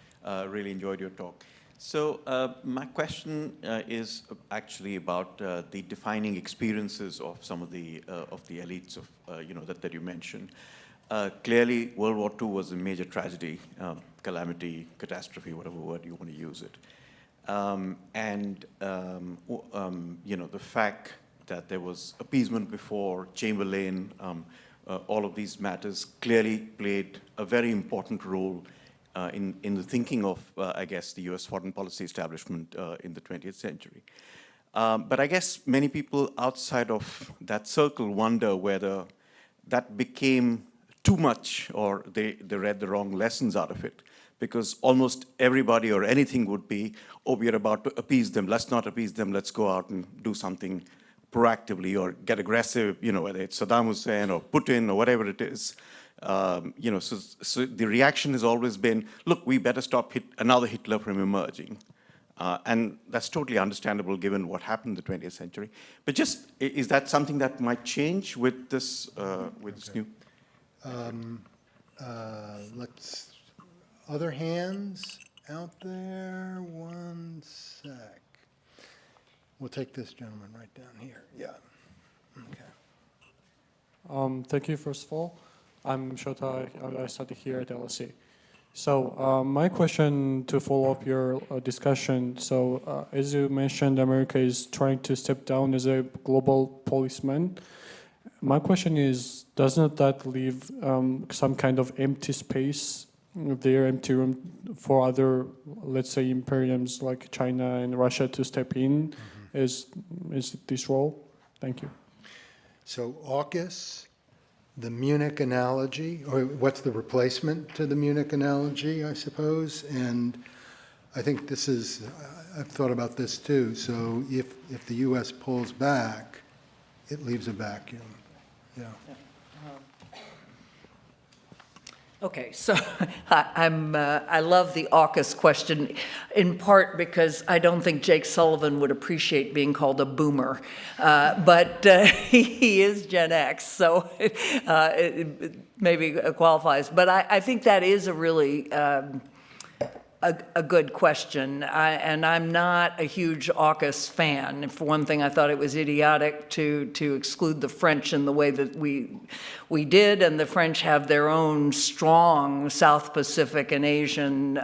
Really enjoyed your talk. So my question is actually about the defining experiences of some of the elites of that you mentioned. Clearly, World War II was a major tragedy, calamity, catastrophe, whatever word you want to use it, the fact that there was appeasement before Chamberlain, all of these matters clearly played a very important role in the thinking of, I guess, the US foreign policy establishment in the 20th century. But I guess many people outside of that circle wonder whether that became too much or they read the wrong lessons out of it. because almost everybody or anything would be, oh, we're about to appease them, let's not appease them, let's go out and do something proactively or get aggressive, whether it's Saddam Hussein or Putin or whatever it is. So the reaction has always been, look, we better stop another Hitler from emerging. And that's totally understandable given what happened in the 20th century. But just, is that something that might change with this, this new? Other hands out there? One sec. We'll take this gentleman right down here. Yeah. Okay. Thank you, first of all. I'm Shota. I study here at LSE. So my question to follow up your discussion. So as you mentioned, America is trying to step down as a global policeman. My question is, doesn't that leave some kind of empty space there, empty room for other, let's say, imperiums like China and Russia to step in as this role? Thank you. So AUKUS, the Munich analogy, or what's the replacement to the Munich analogy, I suppose? And I think this is, I've thought about this too. So if the U.S. pulls back, it leaves a vacuum. Yeah. Okay, so I love the AUKUS question, in part because I don't think Jake Sullivan would appreciate being called a boomer, but he is Gen X, so it maybe qualifies. But I think that is a really a good question, and I'm not a huge AUKUS fan. For one thing, I thought it was idiotic to exclude the French in the way that we did, and the French have their own strong South Pacific and Asian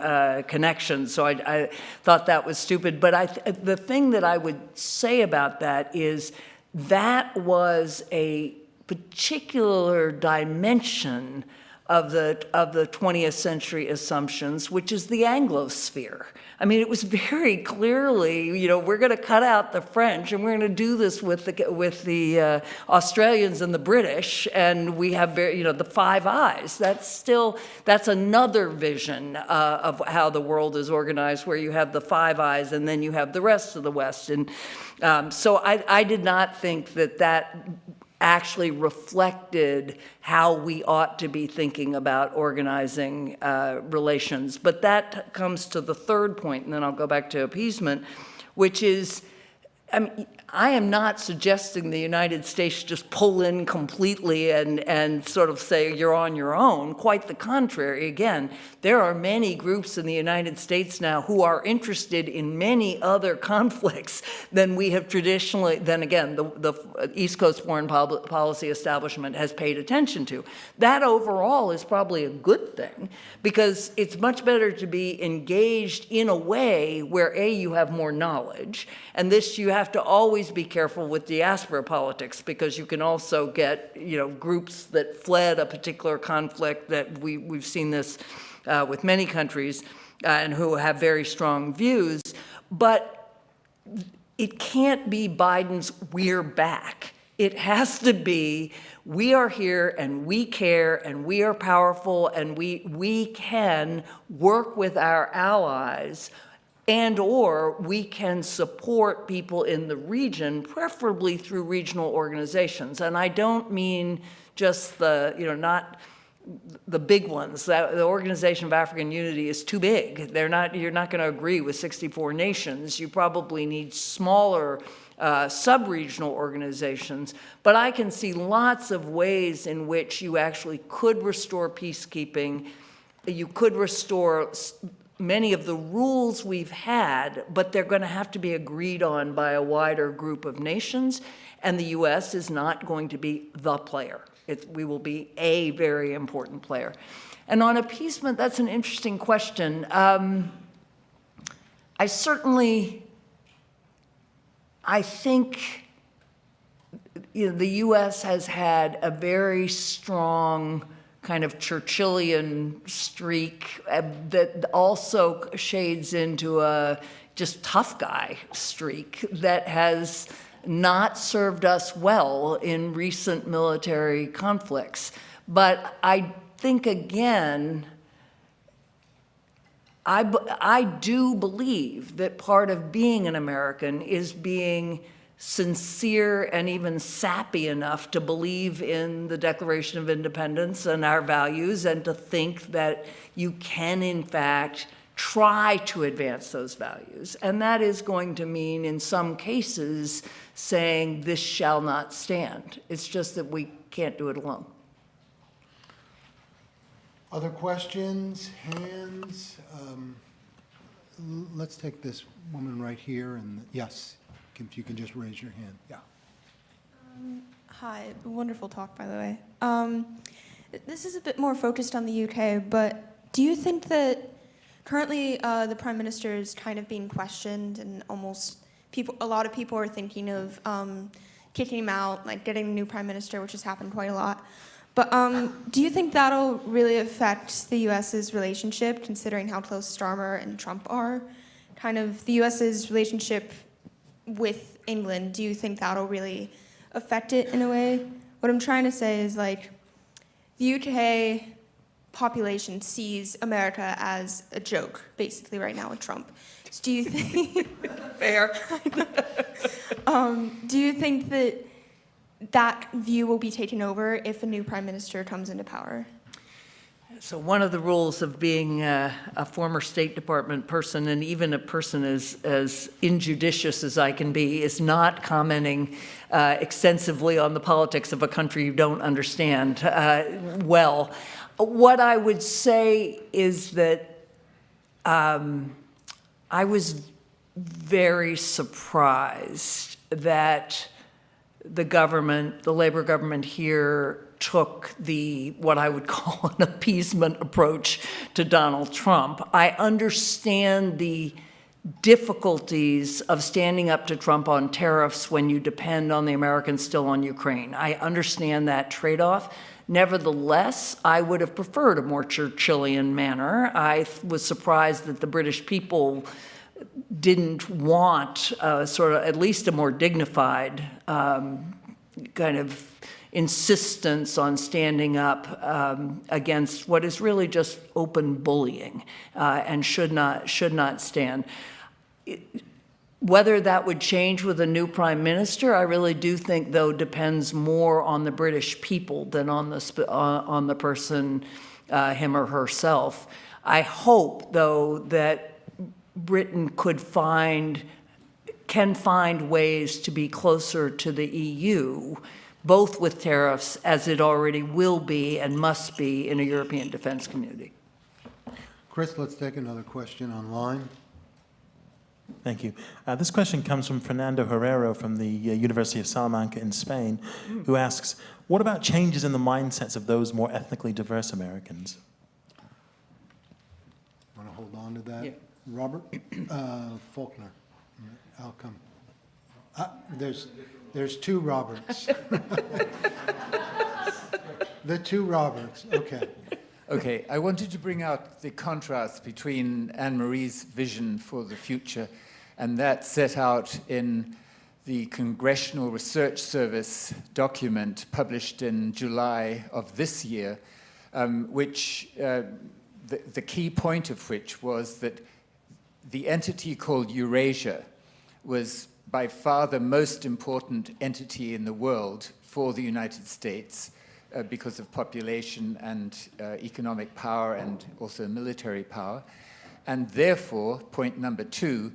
connections, so I thought that was stupid. But the thing that I would say about that is that was a particular dimension of the 20th century assumptions, which is the Anglosphere. I mean, it was very clearly, we're going to cut out the French, and we're going to do this with the Australians and the British, and we have the Five Eyes. That's another vision of how the world is organized, where you have the Five Eyes, and then you have the rest of the West. And so I did not think that actually reflected how we ought to be thinking about organizing relations. But that comes to the third point, and then I'll go back to appeasement, which is, I am not suggesting the United States just pull in completely and sort of say you're on your own. Quite the contrary. Again, there are many groups in the United States now who are interested in many other conflicts than we have traditionally, then again, the East Coast foreign policy establishment has paid attention to. That overall is probably a good thing, because it's much better to be engaged in a way where, A, you have more knowledge, and this you have to always be careful with diaspora politics, because you can also get groups that fled a particular conflict, that we've seen this with many countries, and who have very strong views. But it can't be Biden's "we're back." It has to be, we are here and we care and we are powerful and we can work with our allies, and/or we can support people in the region, preferably through regional organizations. And I don't mean just not the big ones. The Organization of African Unity is too big. You're not going to agree with 64 nations. You probably need smaller sub-regional organizations. But I can see lots of ways in which you actually could restore peacekeeping. You could restore many of the rules we've had, but they're going to have to be agreed on by a wider group of nations, and the U.S. is not going to be the player. We will be a very important player. And on appeasement, that's an interesting question. I think the U.S. has had a very strong kind of Churchillian streak that also shades into a just tough guy streak that has not served us well in recent military conflicts. But I think, again, I do believe that part of being an American is being sincere and even sappy enough to believe in the Declaration of Independence and our values, and to think that you can, in fact, try to advance those values. And that is going to mean, in some cases, saying this shall not stand. It's just that we can't do it alone. Other questions, hands? Let's take this woman right here, and yes, if you can just raise your hand. Yeah. Hi, wonderful talk, by the way. This is a bit more focused on the UK, but do you think that currently the Prime Minister is kind of being questioned, and a lot of people are thinking of kicking him out, like getting a new Prime Minister, which has happened quite a lot. But do you think that'll really affect the U.S.'s relationship, considering how close Starmer and Trump are? Kind of the U.S.'s relationship with England, do you think that'll really affect it in a way? What I'm trying to say is, like, the UK population sees America as a joke, basically, right now with Trump. So do you think... Fair. Do you think that that view will be taken over if a new Prime Minister comes into power? So one of the rules of being a former State Department person, and even a person as injudicious as I can be, is not commenting extensively on the politics of a country you don't understand well. What I would say is that I was very surprised that the government, the Labor government here, took what I would call an appeasement approach to Donald Trump. I understand the difficulties of standing up to Trump on tariffs when you depend on the Americans still on Ukraine. I understand that trade-off. Nevertheless, I would have preferred a more Churchillian manner. I was surprised that the British people didn't want sort of at least a more dignified kind of insistence on standing up against what is really just open bullying and should not stand. Whether that would change with a new prime minister, I really do think, though, depends more on the British people than on the person, him or herself. I hope, though, that Britain can find ways to be closer to the EU, both with tariffs, as it already will be and must be in a European defense community. Chris, let's take another question online. Thank you. This question comes from Fernando Herrero from the University of Salamanca in Spain, who asks, what about changes in the mindsets of those more ethnically diverse Americans? Want to hold on to that? Yeah. Robert? Faulkner. I'll come. There's two Roberts. The two Roberts, okay. Okay, I wanted to bring out the contrast between Anne-Marie's vision for the future and that set out in the Congressional Research Service document published in July of this year, which the key point of which was that the entity called Eurasia was by far the most important entity in the world for the United States because of population and economic power and also military power. And therefore, point number two,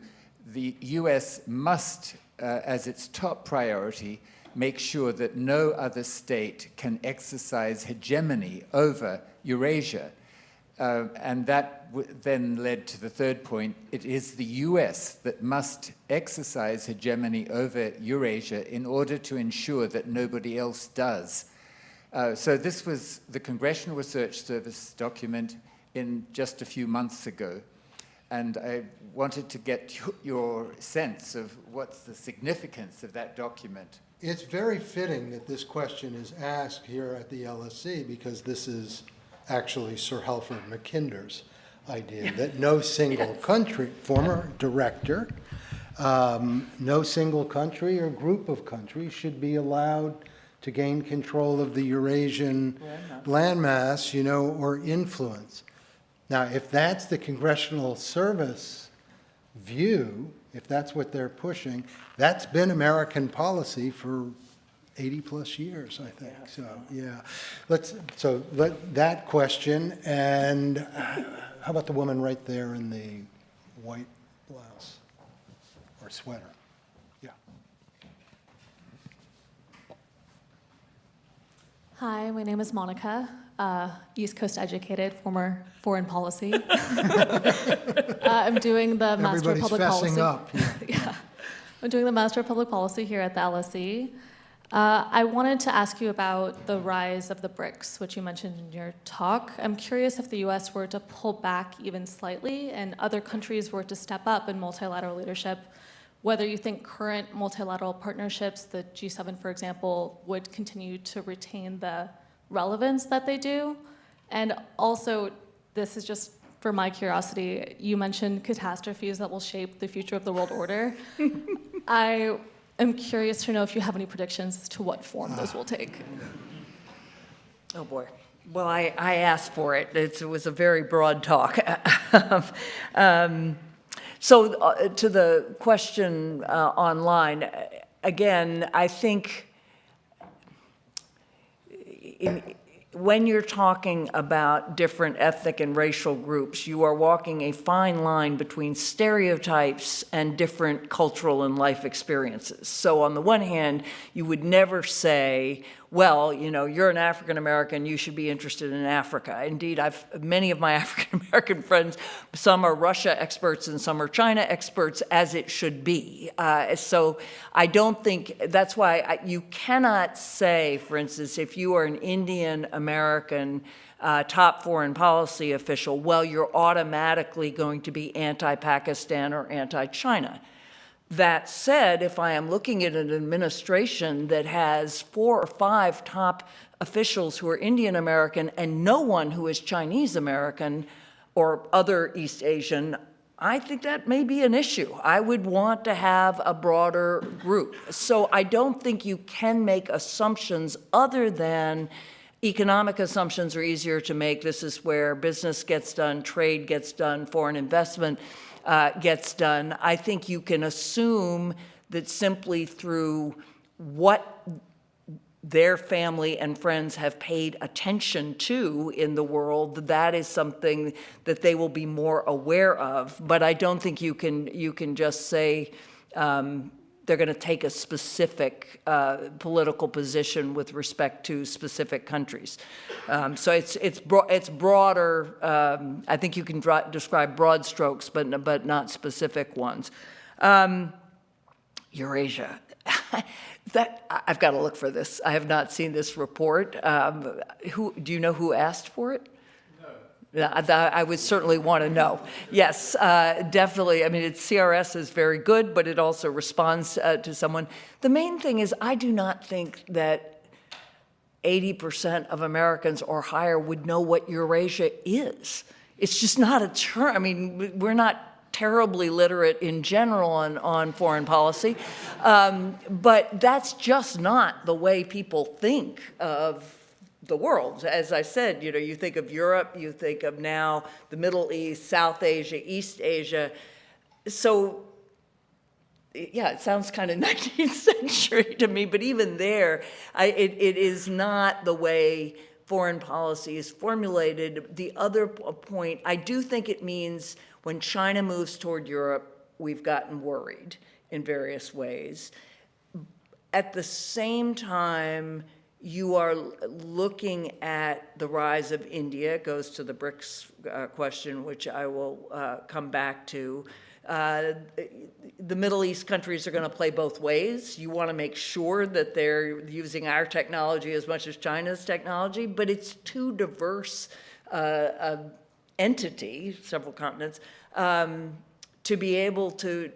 the US must, as its top priority, make sure that no other state can exercise hegemony over Eurasia. And that then led to the third point. It is the US that must exercise hegemony over Eurasia in order to ensure that nobody else does. So this was the Congressional Research Service document in just a few months ago. And I wanted to get your sense of what's the significance of that document. It's very fitting that this question is asked here at the LSE, because this is actually Sir Halford Mackinder's idea, that no single country, former director, no single country or group of countries should be allowed to gain control of the Eurasian landmass, or influence. Now, if that's the Congressional Service view, if that's what they're pushing, that's been American policy for 80-plus years, I think. So, yeah. Let that question, and how about the woman right there in the white blouse or sweater? Yeah. Hi, my name is Monica, East Coast educated, former foreign policy. I'm doing the Master of Public Policy. Everybody's fessing up. Yeah. I'm doing the Master of Public Policy here at the LSE. I wanted to ask you about the rise of the BRICS, which you mentioned in your talk. I'm curious if the US were to pull back even slightly and other countries were to step up in multilateral leadership, whether you think current multilateral partnerships, the G7, for example, would continue to retain the relevance that they do. And also, this is just for my curiosity, you mentioned catastrophes that will shape the future of the world order. I'm curious to know if you have any predictions as to what form those will take. Oh, boy. Well, I asked for it. It was a very broad talk. So to the question online, again, I think when you're talking about different ethnic and racial groups, you are walking a fine line between stereotypes and different cultural and life experiences. So on the one hand, you would never say, well, you know, you're an African American, you should be interested in Africa. Indeed, many of my African American friends, some are Russia experts and some are China experts, as it should be. So I don't think, that's why you cannot say, for instance, if you are an Indian American top foreign policy official, well, you're automatically going to be anti-Pakistan or anti-China. That said, if I am looking at an administration that has 4 or 5 top officials who are Indian American and no one who is Chinese American or other East Asian, I think that may be an issue. I would want to have a broader group. So I don't think you can make assumptions other than economic assumptions are easier to make. This is where business gets done, trade gets done, foreign investment gets done. I think you can assume that simply through what their family and friends have paid attention to in the world, that is something that they will be more aware of. But I don't think you can just say they're going to take a specific political position with respect to specific countries. So it's broader. I think you can describe broad strokes, but not specific ones. Eurasia. I've got to look for this. I have not seen this report. Do you know who asked for it? I would certainly want to know. Yes, definitely. I mean, CRS is very good, but it also responds to someone. The main thing is I do not think that 80% of Americans or higher would know what Eurasia is. It's just not a term. I mean, we're not terribly literate in general on foreign policy, but that's just not the way people think of the world. As I said, you know, you think of Europe, you think of now the Middle East, South Asia, East Asia. So, yeah, it sounds kind of 19th century to me, but even there, it is not the way foreign policy is formulated. The other point, I do think it means when China moves toward Europe, we've gotten worried in various ways. At the same time, you are looking at the rise of India. It goes to the BRICS question, which I will come back to. The Middle East countries are going to play both ways. You want to make sure that they're using our technology as much as China's technology, but it's too diverse entity, several continents, to be able to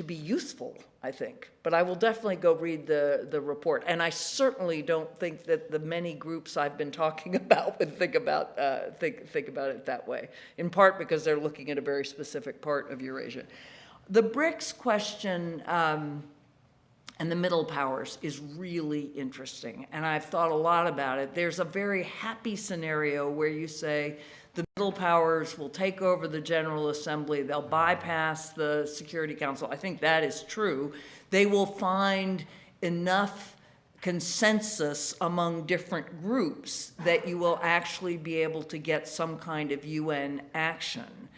be useful, I think. But I will definitely go read the report. And I certainly don't think that the many groups I've been talking about would think about it that way, in part because they're looking at a very specific part of Eurasia. The BRICS question and the middle powers is really interesting, and I've thought a lot about it. There's a very happy scenario where you say The middle powers will take over the General Assembly. They'll bypass the Security Council. I think that is true. They will find enough consensus among different groups that you will actually be able to get some kind of UN action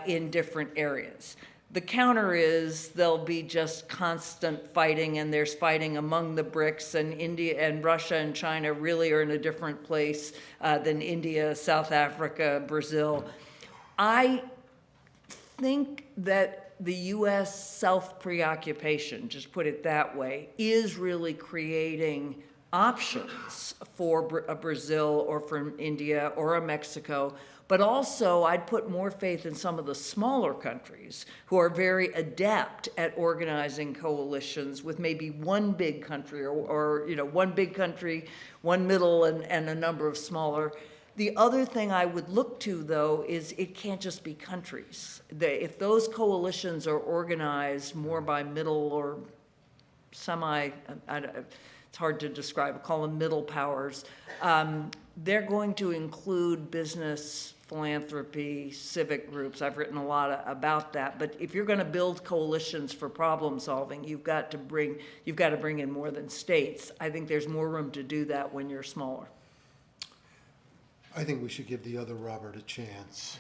in different areas. The counter is there'll be just constant fighting, and there's fighting among the BRICS, and India and Russia and China really are in a different place than India, South Africa, Brazil. I think that the U.S. self-preoccupation, just put it that way, is really creating options for a Brazil or from India or a Mexico. But also, I'd put more faith in some of the smaller countries who are very adept at organizing coalitions with maybe one big country or one big country, one middle, and a number of smaller. The other thing I would look to, though, is it can't just be countries. If those coalitions are organized more by middle or it's hard to describe, call them middle powers, they're going to include business, philanthropy, civic groups. I've written a lot about that. But if you're going to build coalitions for problem solving, you've got to bring in more than states. I think there's more room to do that when you're smaller. I think we should give the other Robert a chance.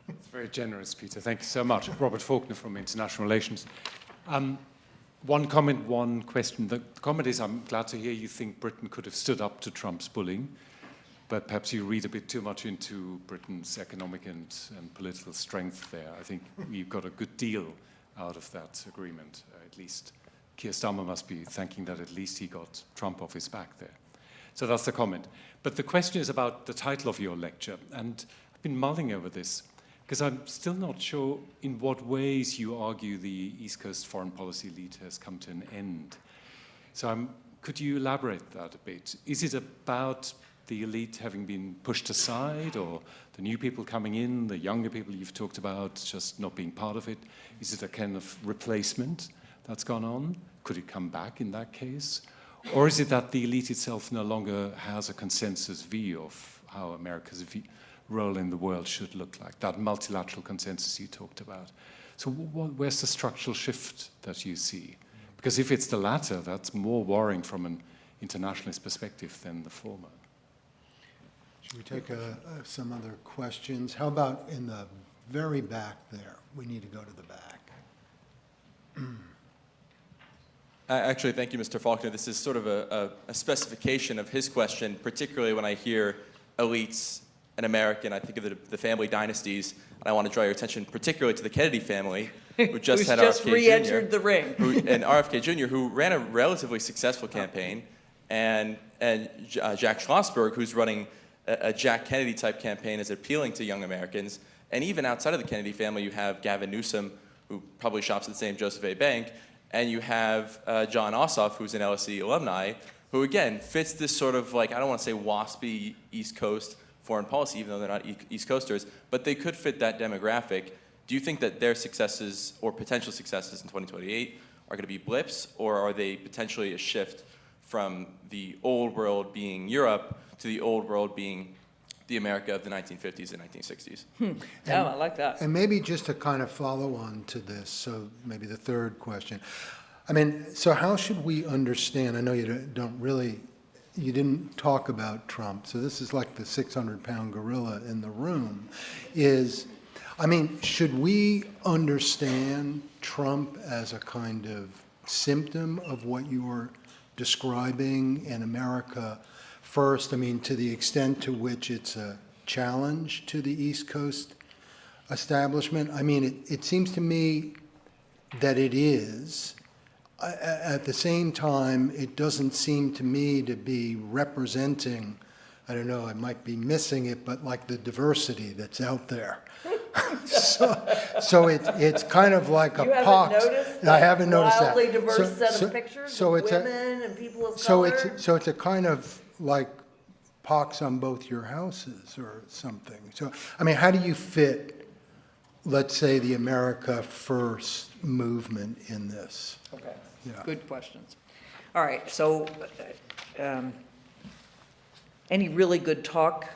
It's very generous, Peter. Thank you so much. Robert Faulkner from International Relations. One comment, one question. The comment is, I'm glad to hear you think Britain could have stood up to Trump's bullying, but perhaps you read a bit too much into Britain's economic and political strength there. I think we've got a good deal out of that agreement, at least. Keir Starmer must be thanking that at least he got Trump off his back there. So that's the comment. But the question is about the title of your lecture, and I've been mulling over this, because I'm still not sure in what ways you argue the East Coast foreign policy elite has come to an end. So could you elaborate that a bit? Is it about the elite having been pushed aside, or the new people coming in, the younger people you've talked about just not being part of it? Is it a kind of replacement that's gone on? Could it come back in that case? Or is it that the elite itself no longer has a consensus view of how America's role in the world should look like, that multilateral consensus you talked about? So where's the structural shift that you see? Because if it's the latter, that's more worrying from an internationalist perspective than the former. Should we take some other questions? How about in the very back there? We need to go to the back. Actually, thank you, Mr. Faulkner. This is sort of a specification of his question, particularly when I hear elites in America, and I think of the family dynasties, and I want to draw your attention particularly to the Kennedy family, who just had RFK re-entered the ring. And RFK Jr., who ran a relatively successful campaign, and Jack Schlossberg, who's running a Jack Kennedy-type campaign, is appealing to young Americans. And even outside of the Kennedy family, you have Gavin Newsom, who probably shops at the same Joseph A. Bank, and you have John Ossoff, who's an LSE alumni, who, again, fits this sort of, like, I don't want to say waspy East Coast foreign policy, even though they're not East Coasters, but they could fit that demographic. Do you think that their successes or potential successes in 2028 are going to be blips, or are they potentially a shift from the old world being Europe to the old world being the America of the 1950s and 1960s? Yeah, I like that. And maybe just to kind of follow on to this, so maybe the third question. I mean, so how should we understand, I know you didn't talk about Trump, so this is like the 600-pound gorilla in the room, should we understand Trump as a kind of symptom of what you were describing in America first? I mean, to the extent to which it's a challenge to the East Coast establishment? I mean, it seems to me that it is. At the same time, it doesn't seem to me to be representing, I don't know, I might be missing it, but like the diversity that's out there. So it's kind of like a pox. I haven't noticed that. Wildly diverse set of pictures of women and people of color. So it's a kind of like pox on both your houses or something. So, I mean, how do you fit, let's say, the America First movement in this? Okay, Yeah. good questions. All right, so any really good talk,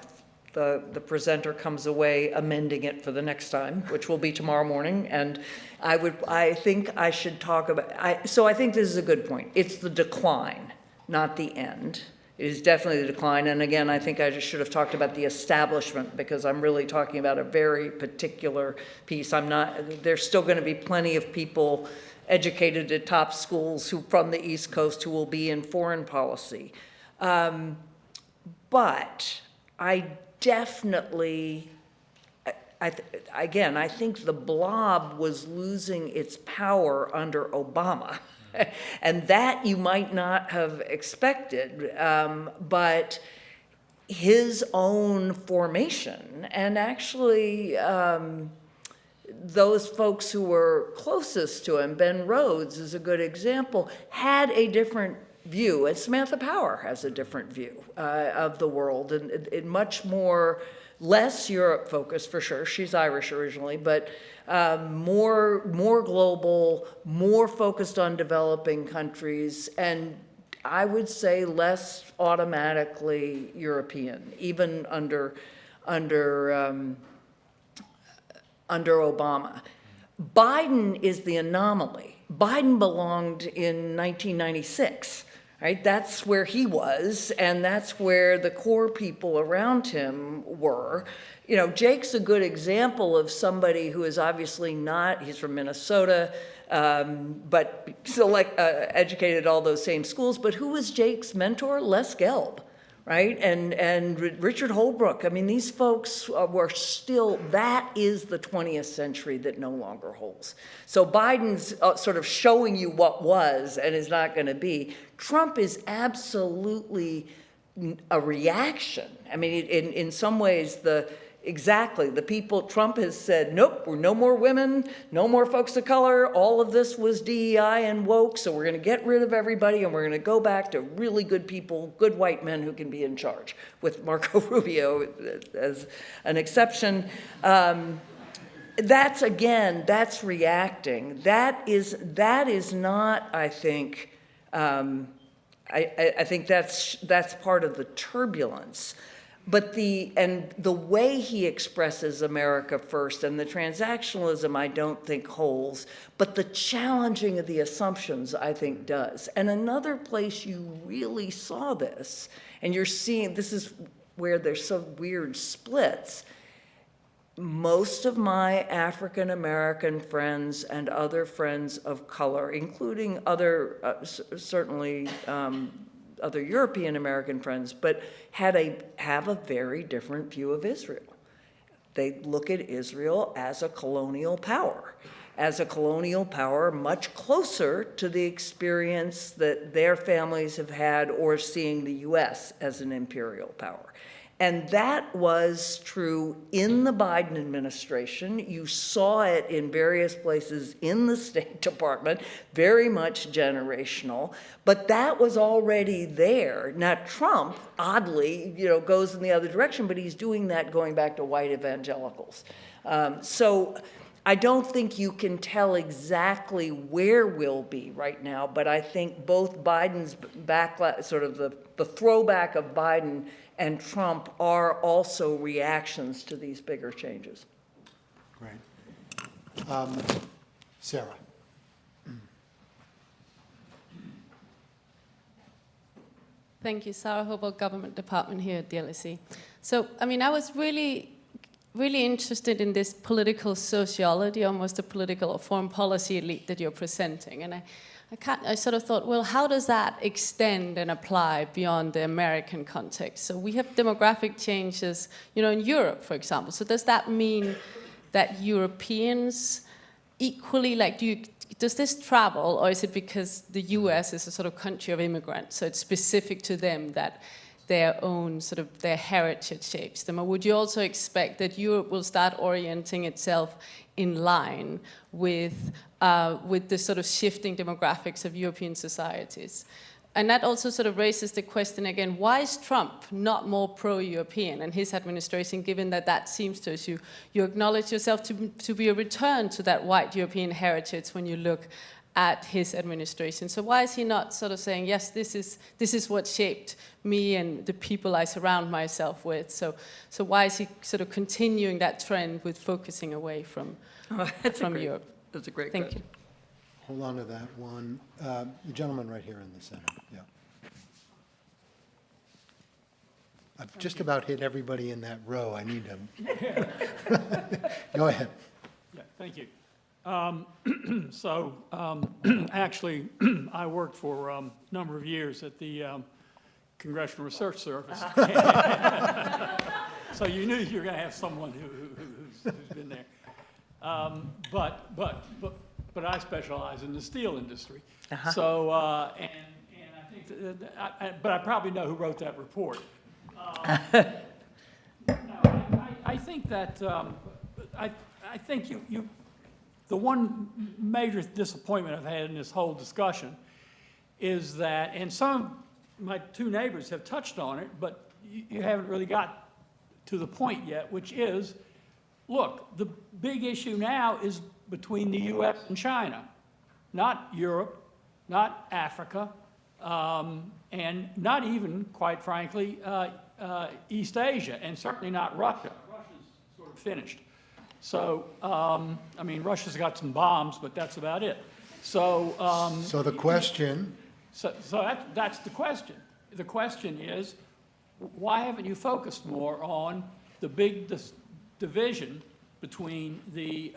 the presenter comes away amending it for the next time, which will be tomorrow morning. And I think I should talk about, so I think this is a good point. It's the decline, not the end. It is definitely the decline. And again, I think I just should have talked about the establishment, because I'm really talking about a very particular piece. There's still going to be plenty of people educated at top schools from the East Coast who will be in foreign policy. But I definitely, I think the blob was losing its power under Obama. And that you might not have expected, but his own formation, and actually those folks who were closest to him, Ben Rhodes is a good example, had a different view, and Samantha Power has a different view of the world, and much more, less Europe focused for sure. She's Irish originally, but more global, more focused on developing countries, and I would say less automatically European, even under Obama. Biden is the anomaly. Biden belonged in 1996. Right? That's where he was, and that's where the core people around him were. You know, Jake's a good example of somebody who is obviously not, he's from Minnesota, but still educated at all those same schools. But who was Jake's mentor? Les Gelb, right? And Richard Holbrooke. I mean, these folks were still, that is the 20th century that no longer holds. So Biden's sort of showing you what was and is not going to be. Trump is absolutely a reaction. I mean, in some ways, the people, Trump has said, nope, we're no more women, no more folks of color, all of this was DEI and woke, so we're going to get rid of everybody and we're going to go back to really good people, good white men who can be in charge, with Marco Rubio as an exception. That's reacting. That is not, I think, I think that's part of the turbulence. But the way he expresses America first, and the transactionalism I don't think holds, but the challenging of the assumptions I think does. And another place you really saw this, and you're seeing, this is where there's some weird splits. Most of my African American friends and other friends of color, including other, certainly other European American friends, but have a very different view of Israel. They look at Israel as a colonial power much closer to the experience that their families have had, or seeing the US as an imperial power. And that was true in the Biden administration. You saw it in various places in the State Department, very much generational, but that was already there. Now, Trump, oddly, goes in the other direction, but he's doing that going back to white evangelicals. So I don't think you can tell exactly where we'll be right now, but I think both Biden's backlash, sort of the throwback of Biden and Trump, are also reactions to these bigger changes. Great. Sarah. Thank you. Sarah Hobel, Government Department here at the LSE. So, I mean, I was really interested in this political sociology, almost a political or foreign policy elite that you're presenting. And I sort of thought, well, how does that extend and apply beyond the American context? So we have demographic changes, in Europe, for example. So does that mean that Europeans equally, does this travel, or is it because the US is a sort of country of immigrants, so it's specific to them that their own sort of their heritage shapes them? Or would you also expect that Europe will start orienting itself in line with the sort of shifting demographics of European societies? And that also sort of raises the question again, why is Trump not more pro-European and his administration, given that seems to, you acknowledge yourself to be a return to that white European heritage when you look at his administration. So why is he not sort of saying, yes, this is what shaped me and the people I surround myself with? So why is he sort of continuing that trend with focusing away from Europe? That's a great Thank question. you. Hold on to that one. The gentleman right here in the center, yeah. I've just about hit everybody in that row. I need to. Go ahead. Yeah, thank you. Actually, I worked for a number of years at the Congressional Research Service. So you knew you were going to have someone who's been there. But I specialize in the steel industry. So, and I think but I probably know who wrote that report. I think that I think the one major disappointment I've had in this whole discussion is that, and some of my two neighbors have touched on it, but you haven't really got to the point yet, which is, look, the big issue now is between the U.S. and China, not Europe, not Africa, and not even, quite frankly, East Asia, and certainly not Russia. Russia's sort of finished. So, I mean, Russia's got some bombs, but that's about it. So, So the question. So that's the question. The question is, why haven't you focused more on the big division between the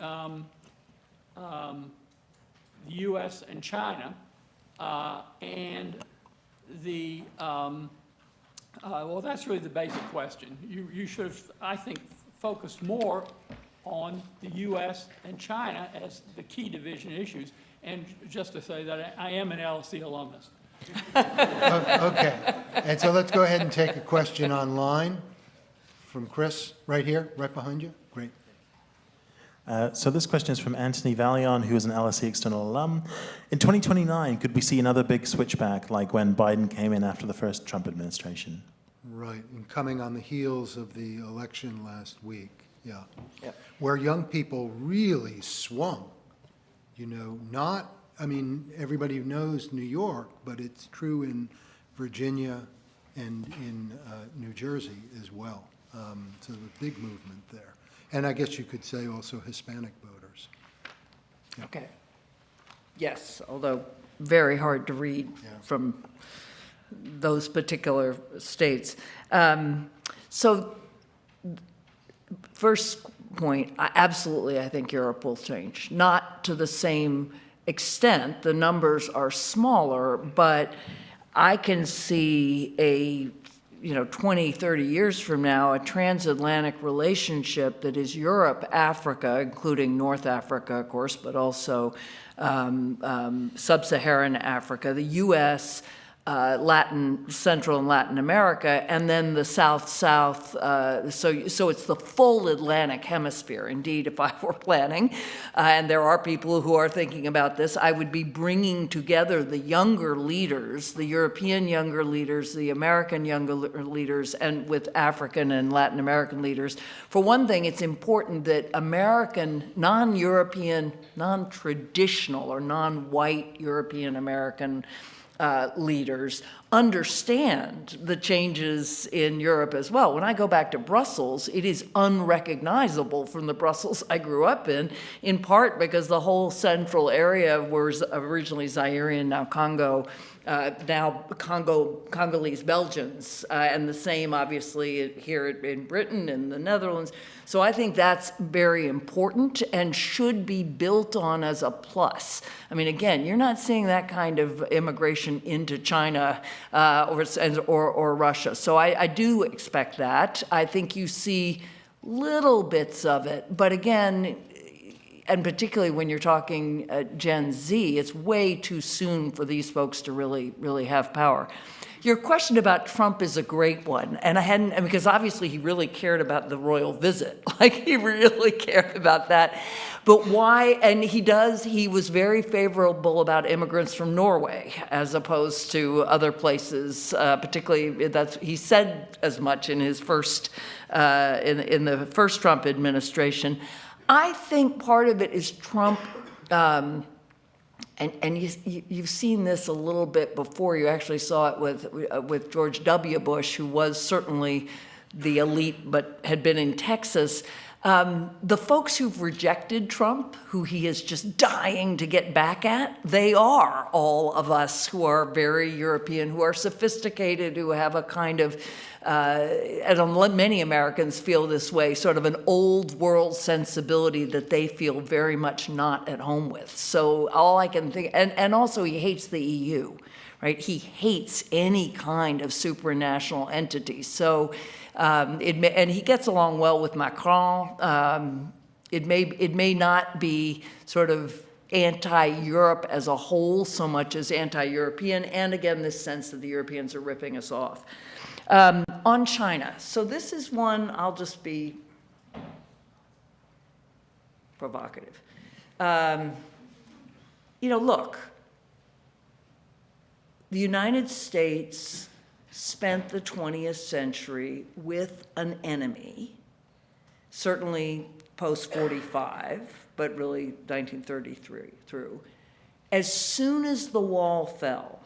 U.S. and China, and the well, that's really the basic question. You should have, I think, focused more on the U.S. and China as the key division issues. And just to say that I am an LSE alumnus. Okay. And so let's go ahead and take a question online from Chris, right here, right behind you. Great. So this question is from Anthony Valion, who is an LSE external alum. In 2029, could we see another big switchback like when Biden came in after the first Trump administration? Right, and coming on the heels of the election last week, yeah. Yep. Where young people really swung, you know, not, I mean, everybody knows New York, but it's true in Virginia and in New Jersey as well. So a big movement there. And I guess you could say also Hispanic voters. Yeah. Okay. Yes, although very hard to read from those particular states. So first point, absolutely, I think Europe will change. Not to the same extent. The numbers are smaller, but I can see a 20, 30 years from now, a transatlantic relationship that is Europe, Africa, including North Africa, of course, but also sub-Saharan Africa, the U.S., Central and Latin America, and then the South-South. So it's the full Atlantic Hemisphere. Indeed, if I were planning, and there are people who are thinking about this, I would be bringing together the younger leaders, the European younger leaders, the American younger leaders, and with African and Latin American leaders. For one thing, it's important that American, non-European, non-traditional, or non-white European American leaders understand the changes in Europe as well. When I go back to Brussels, it is unrecognizable from the Brussels I grew up in part because the whole central area was originally Zairian, now Congo, now Congolese Belgians, and the same obviously here in Britain and the Netherlands. So I think that's very important and should be built on as a plus. I mean, again, you're not seeing that kind of immigration into China or Russia. So I do expect that. I think you see little bits of it, but again, and particularly when you're talking Gen Z, it's way too soon for these folks to really have power. Your question about Trump is a great one, and because obviously he really cared about the royal visit, like he really cared about that. But why? And he was very favorable about immigrants from Norway as opposed to other places, particularly he said as much in his first, in the first Trump administration. I think part of it is Trump and you've seen this a little bit before. You actually saw it with George W. Bush, who was certainly the elite but had been in Texas. The folks who've rejected Trump, who he is just dying to get back at, they are all of us who are very European, who are sophisticated, who have a kind of, and many Americans feel this way, sort of an old world sensibility that they feel very much not at home with. So all I can think, and also he hates the EU, right? He hates any kind of supranational entity. So, and he gets along well with Macron. It may not be sort of anti-Europe as a whole so much as anti-European, and again, this sense that the Europeans are ripping us off. On China, so this is one, I'll just be provocative. Look, the United States spent the 20th century with an enemy, certainly post-45, but really 1933 through. As soon as the wall fell,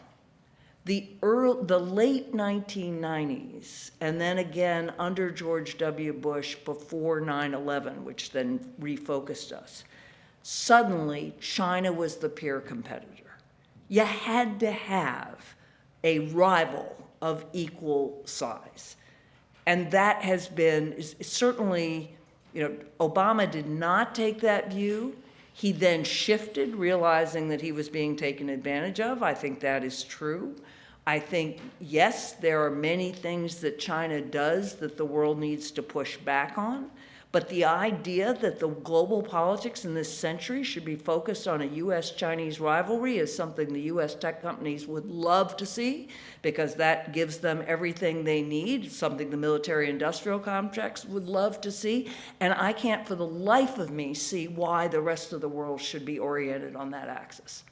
the late 1990s, and then again under George W. Bush before 9/11, which then refocused us, suddenly China was the peer competitor. You had to have a rival of equal size. And that has been certainly, Obama did not take that view. He then shifted, realizing that he was being taken advantage of. I think that is true. I think, yes, there are many things that China does that the world needs to push back on. But the idea that the global politics in this century should be focused on a U.S.-Chinese rivalry is something the U.S. tech companies would love to see, because that gives them everything they need, something the military-industrial complex would love to see. And I can't for the life of me see why the rest of the world should be oriented on that axis.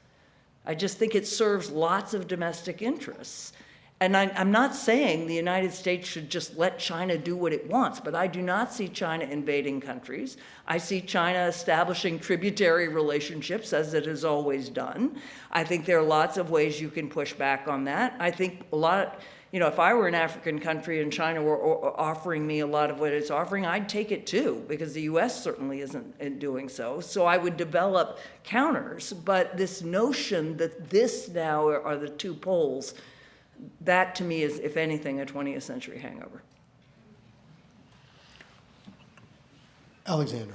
I just think it serves lots of domestic interests. And I'm not saying the United States should just let China do what it wants, but I do not see China invading countries. I see China establishing tributary relationships, as it has always done. I think there are lots of ways you can push back on that. I think if I were an African country and China were offering me a lot of what it's offering, I'd take it too, because the US certainly isn't doing so. So I would develop counters, but this notion that this now are the two poles, that to me is, if anything, a 20th century hangover. Alexander.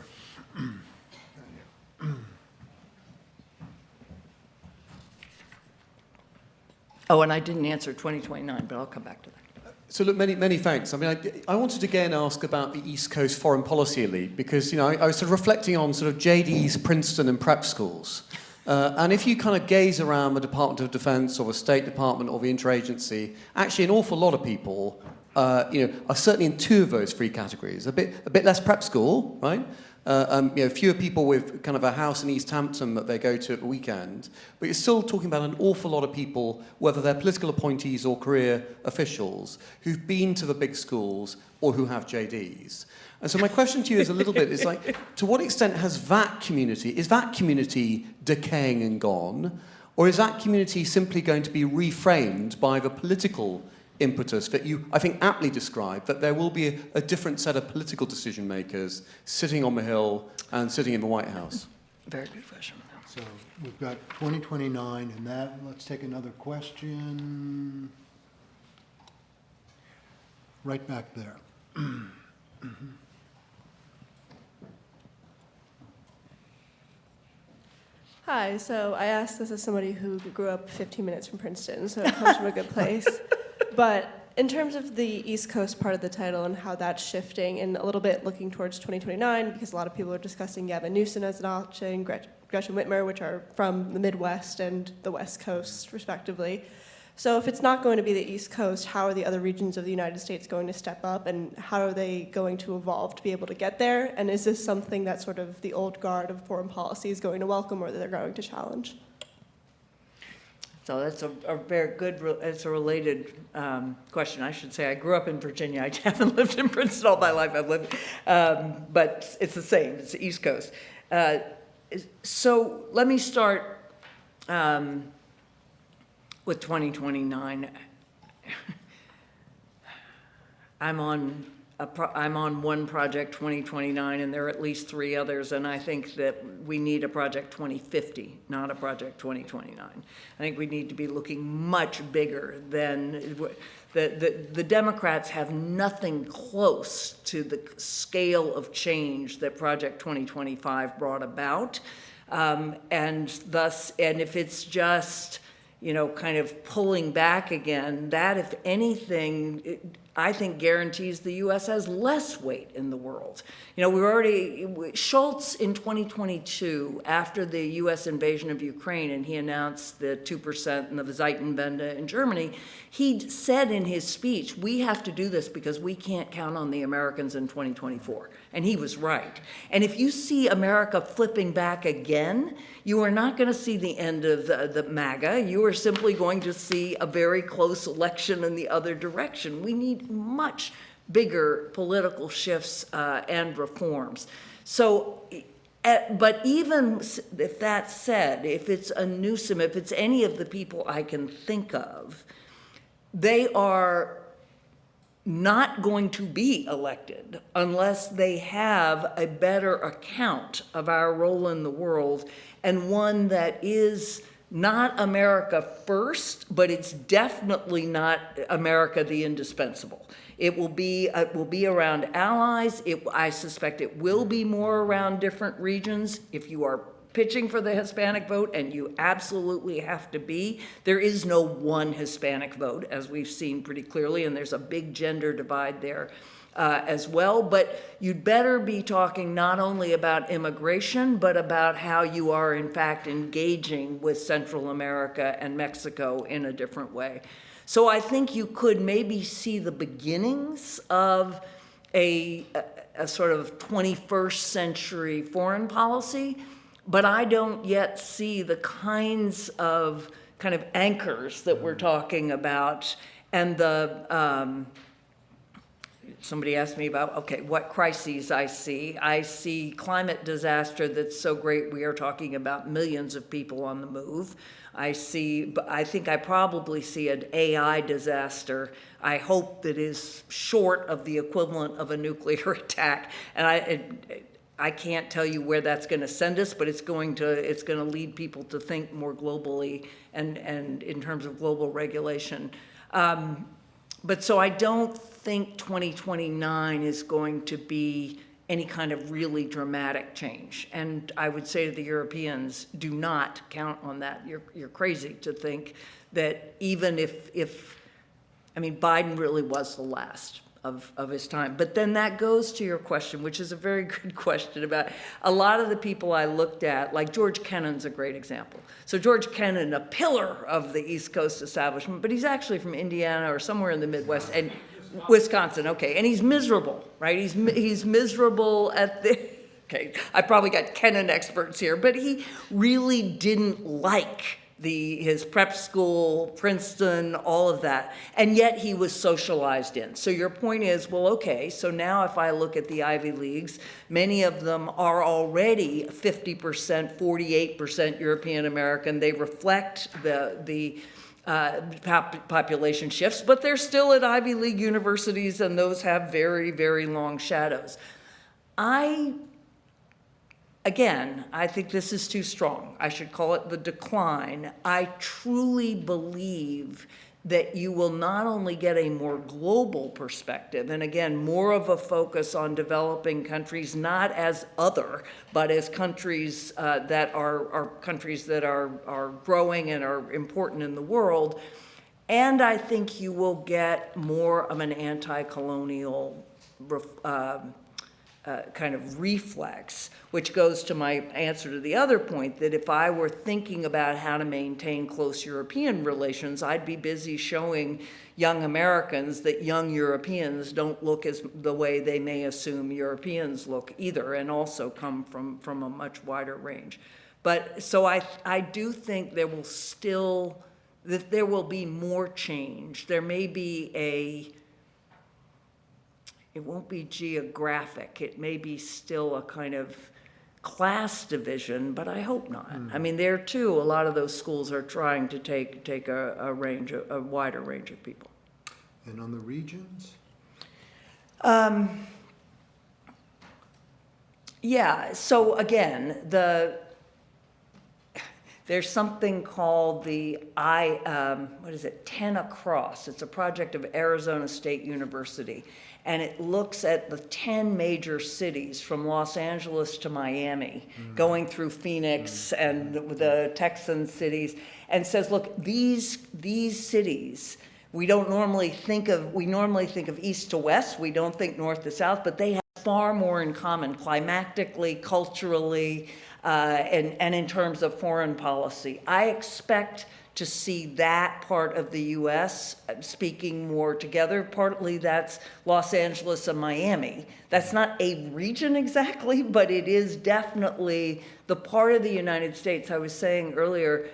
Oh, and I didn't answer 2029, but I'll come back to that. So look, many thanks. I mean, I wanted to again ask about the East Coast foreign policy elite, because, I was sort of reflecting on sort of JD's, Princeton and prep schools. And if you kind of gaze around the Department of Defense or the State Department or the interagency, actually an awful lot of people, are certainly in two of those three categories. A bit less prep school, right? Fewer people with kind of a house in East Hampton that they go to at the weekend. But you're still talking about an awful lot of people, whether they're political appointees or career officials, who've been to the big schools or who have JDs. And so my question to you is a little bit, to what extent is that community decaying and gone? Or is that community simply going to be reframed by the political impetus that you, I think, aptly described, that there will be a different set of political decision makers sitting on the Hill and sitting in the White House? Very good question. So we've got 2029 and that. Let's take another question. Right back there. Hi, so I asked this as somebody who grew up 15 minutes from Princeton, so it comes from a good place. But in terms of the East Coast part of the title and how that's shifting, and a little bit looking towards 2029, because a lot of people are discussing Gavin Newsom as an option, Gretchen Whitmer, which are from the Midwest and the West Coast, respectively. So if it's not going to be the East Coast, how are the other regions of the United States going to step up, and how are they going to evolve to be able to get there? And is this something that sort of the old guard of foreign policy is going to welcome, or that they're going to challenge? So that's a very good, it's a related question. I should say I grew up in Virginia. I haven't lived in Princeton all my life. I've lived, but it's the same. It's the East Coast. So let me start with 2029. I'm on one project 2029, and there are at least 3 others, and I think that we need a project 2050, not a project 2029. I think we need to be looking much bigger than the Democrats have nothing close to the scale of change that Project 2025 brought about, and if it's just, you know, kind of pulling back again, that, if anything, I think guarantees the U.S. has less weight in the world. You know, Schultz in 2022, after the U.S. invasion of Ukraine, and he announced the 2% and the Zeitenwende in Germany, he said in his speech, we have to do this because we can't count on the Americans in 2024. And he was right. And if you see America flipping back again, you are not going to see the end of the MAGA. You are simply going to see a very close election in the other direction. We need much bigger political shifts and reforms. So, but even if that's said, if it's a Newsom, if it's any of the people I can think of, they are not going to be elected unless they have a better account of our role in the world, and one that is not America first, but it's definitely not America the indispensable. It will be around allies. I suspect it will be more around different regions. If you are pitching for the Hispanic vote, and you absolutely have to be, there is no one Hispanic vote, as we've seen pretty clearly, and there's a big gender divide there as well. But you'd better be talking not only about immigration, but about how you are, in fact, engaging with Central America and Mexico in a different way. So I think you could maybe see the beginnings of a sort of 21st century foreign policy, but I don't yet see the kinds of kind of anchors that we're talking about. And somebody asked me about, okay, what crises I see. I see climate disaster that's so great we are talking about millions of people on the move. I think I probably see an AI disaster. I hope that is short of the equivalent of a nuclear attack. And I can't tell you where that's going to send us, but it's going to lead people to think more globally and in terms of global regulation. But so I don't think 2029 is going to be any kind of really dramatic change. And I would say to the Europeans, do not count on that. You're crazy to think that even if I mean, Biden really was the last of his time. But then that goes to your question, which is a very good question about a lot of the people I looked at, like George Kennan's a great example. So George Kennan, a pillar of the East Coast establishment, but he's actually from Indiana or somewhere in the Midwest, and Wisconsin, okay, and he's miserable, right? He's miserable at the, okay, I probably got Kennan experts here, but he really didn't like his prep school, Princeton, all of that, and yet he was socialized in. So your point is, well, okay, so now if I look at the Ivy Leagues, many of them are already 50%, 48% European American. They reflect the population shifts, but they're still at Ivy League universities, and those have very, very long shadows. Again, I think this is too strong. I should call it the decline. I truly believe that you will not only get a more global perspective, and again, more of a focus on developing countries, not as other, but as countries that are growing and are important in the world. And I think you will get more of an anti-colonial kind of reflex, which goes to my answer to the other point, that if I were thinking about how to maintain close European relations, I'd be busy showing young Americans that young Europeans don't look as the way they may assume Europeans look either, and also come from a much wider range. But so I do think there will be more change. There may be it won't be geographic. It may be still a kind of class division, but I hope not. I mean, there too, a lot of those schools are trying to take a wider range of people. And on the regions? Yeah, so again, there's something called the 10 Across. It's a project of Arizona State University, and it looks at the 10 major cities from Los Angeles to Miami, going through Phoenix and the Texan cities, and says, look, these cities, we normally think of east to west, we don't think north to south, but they have far more in common climatically, culturally, and in terms of foreign policy. I expect to see that part of the U.S. speaking more together. Partly that's Los Angeles and Miami. That's not a region exactly, but it is definitely the part of the United States. I was saying earlier,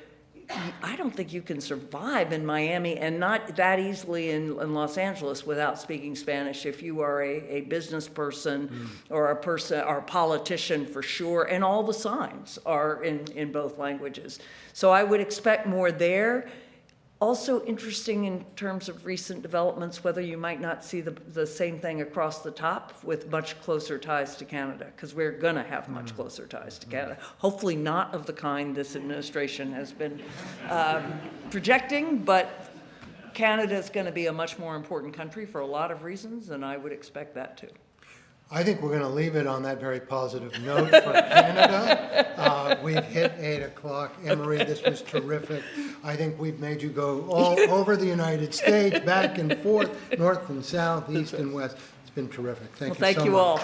I don't think you can survive in Miami and not that easily in Los Angeles without speaking Spanish if you are a business person or a politician for sure, and all the signs are in both languages. So I would expect more there. Also interesting in terms of recent developments, whether you might not see the same thing across the top with much closer ties to Canada, because we're going to have much closer ties to Canada. Hopefully not of the kind this administration has been projecting, but Canada is going to be a much more important country for a lot of reasons, and I would expect that too. I think we're going to leave it on that very positive note for Canada. We've hit 8 o'clock. Emery, this was terrific. I think we've made you go all over the United States, back and forth, north and south, east and west. It's been terrific. Thank you so much. Thank you all.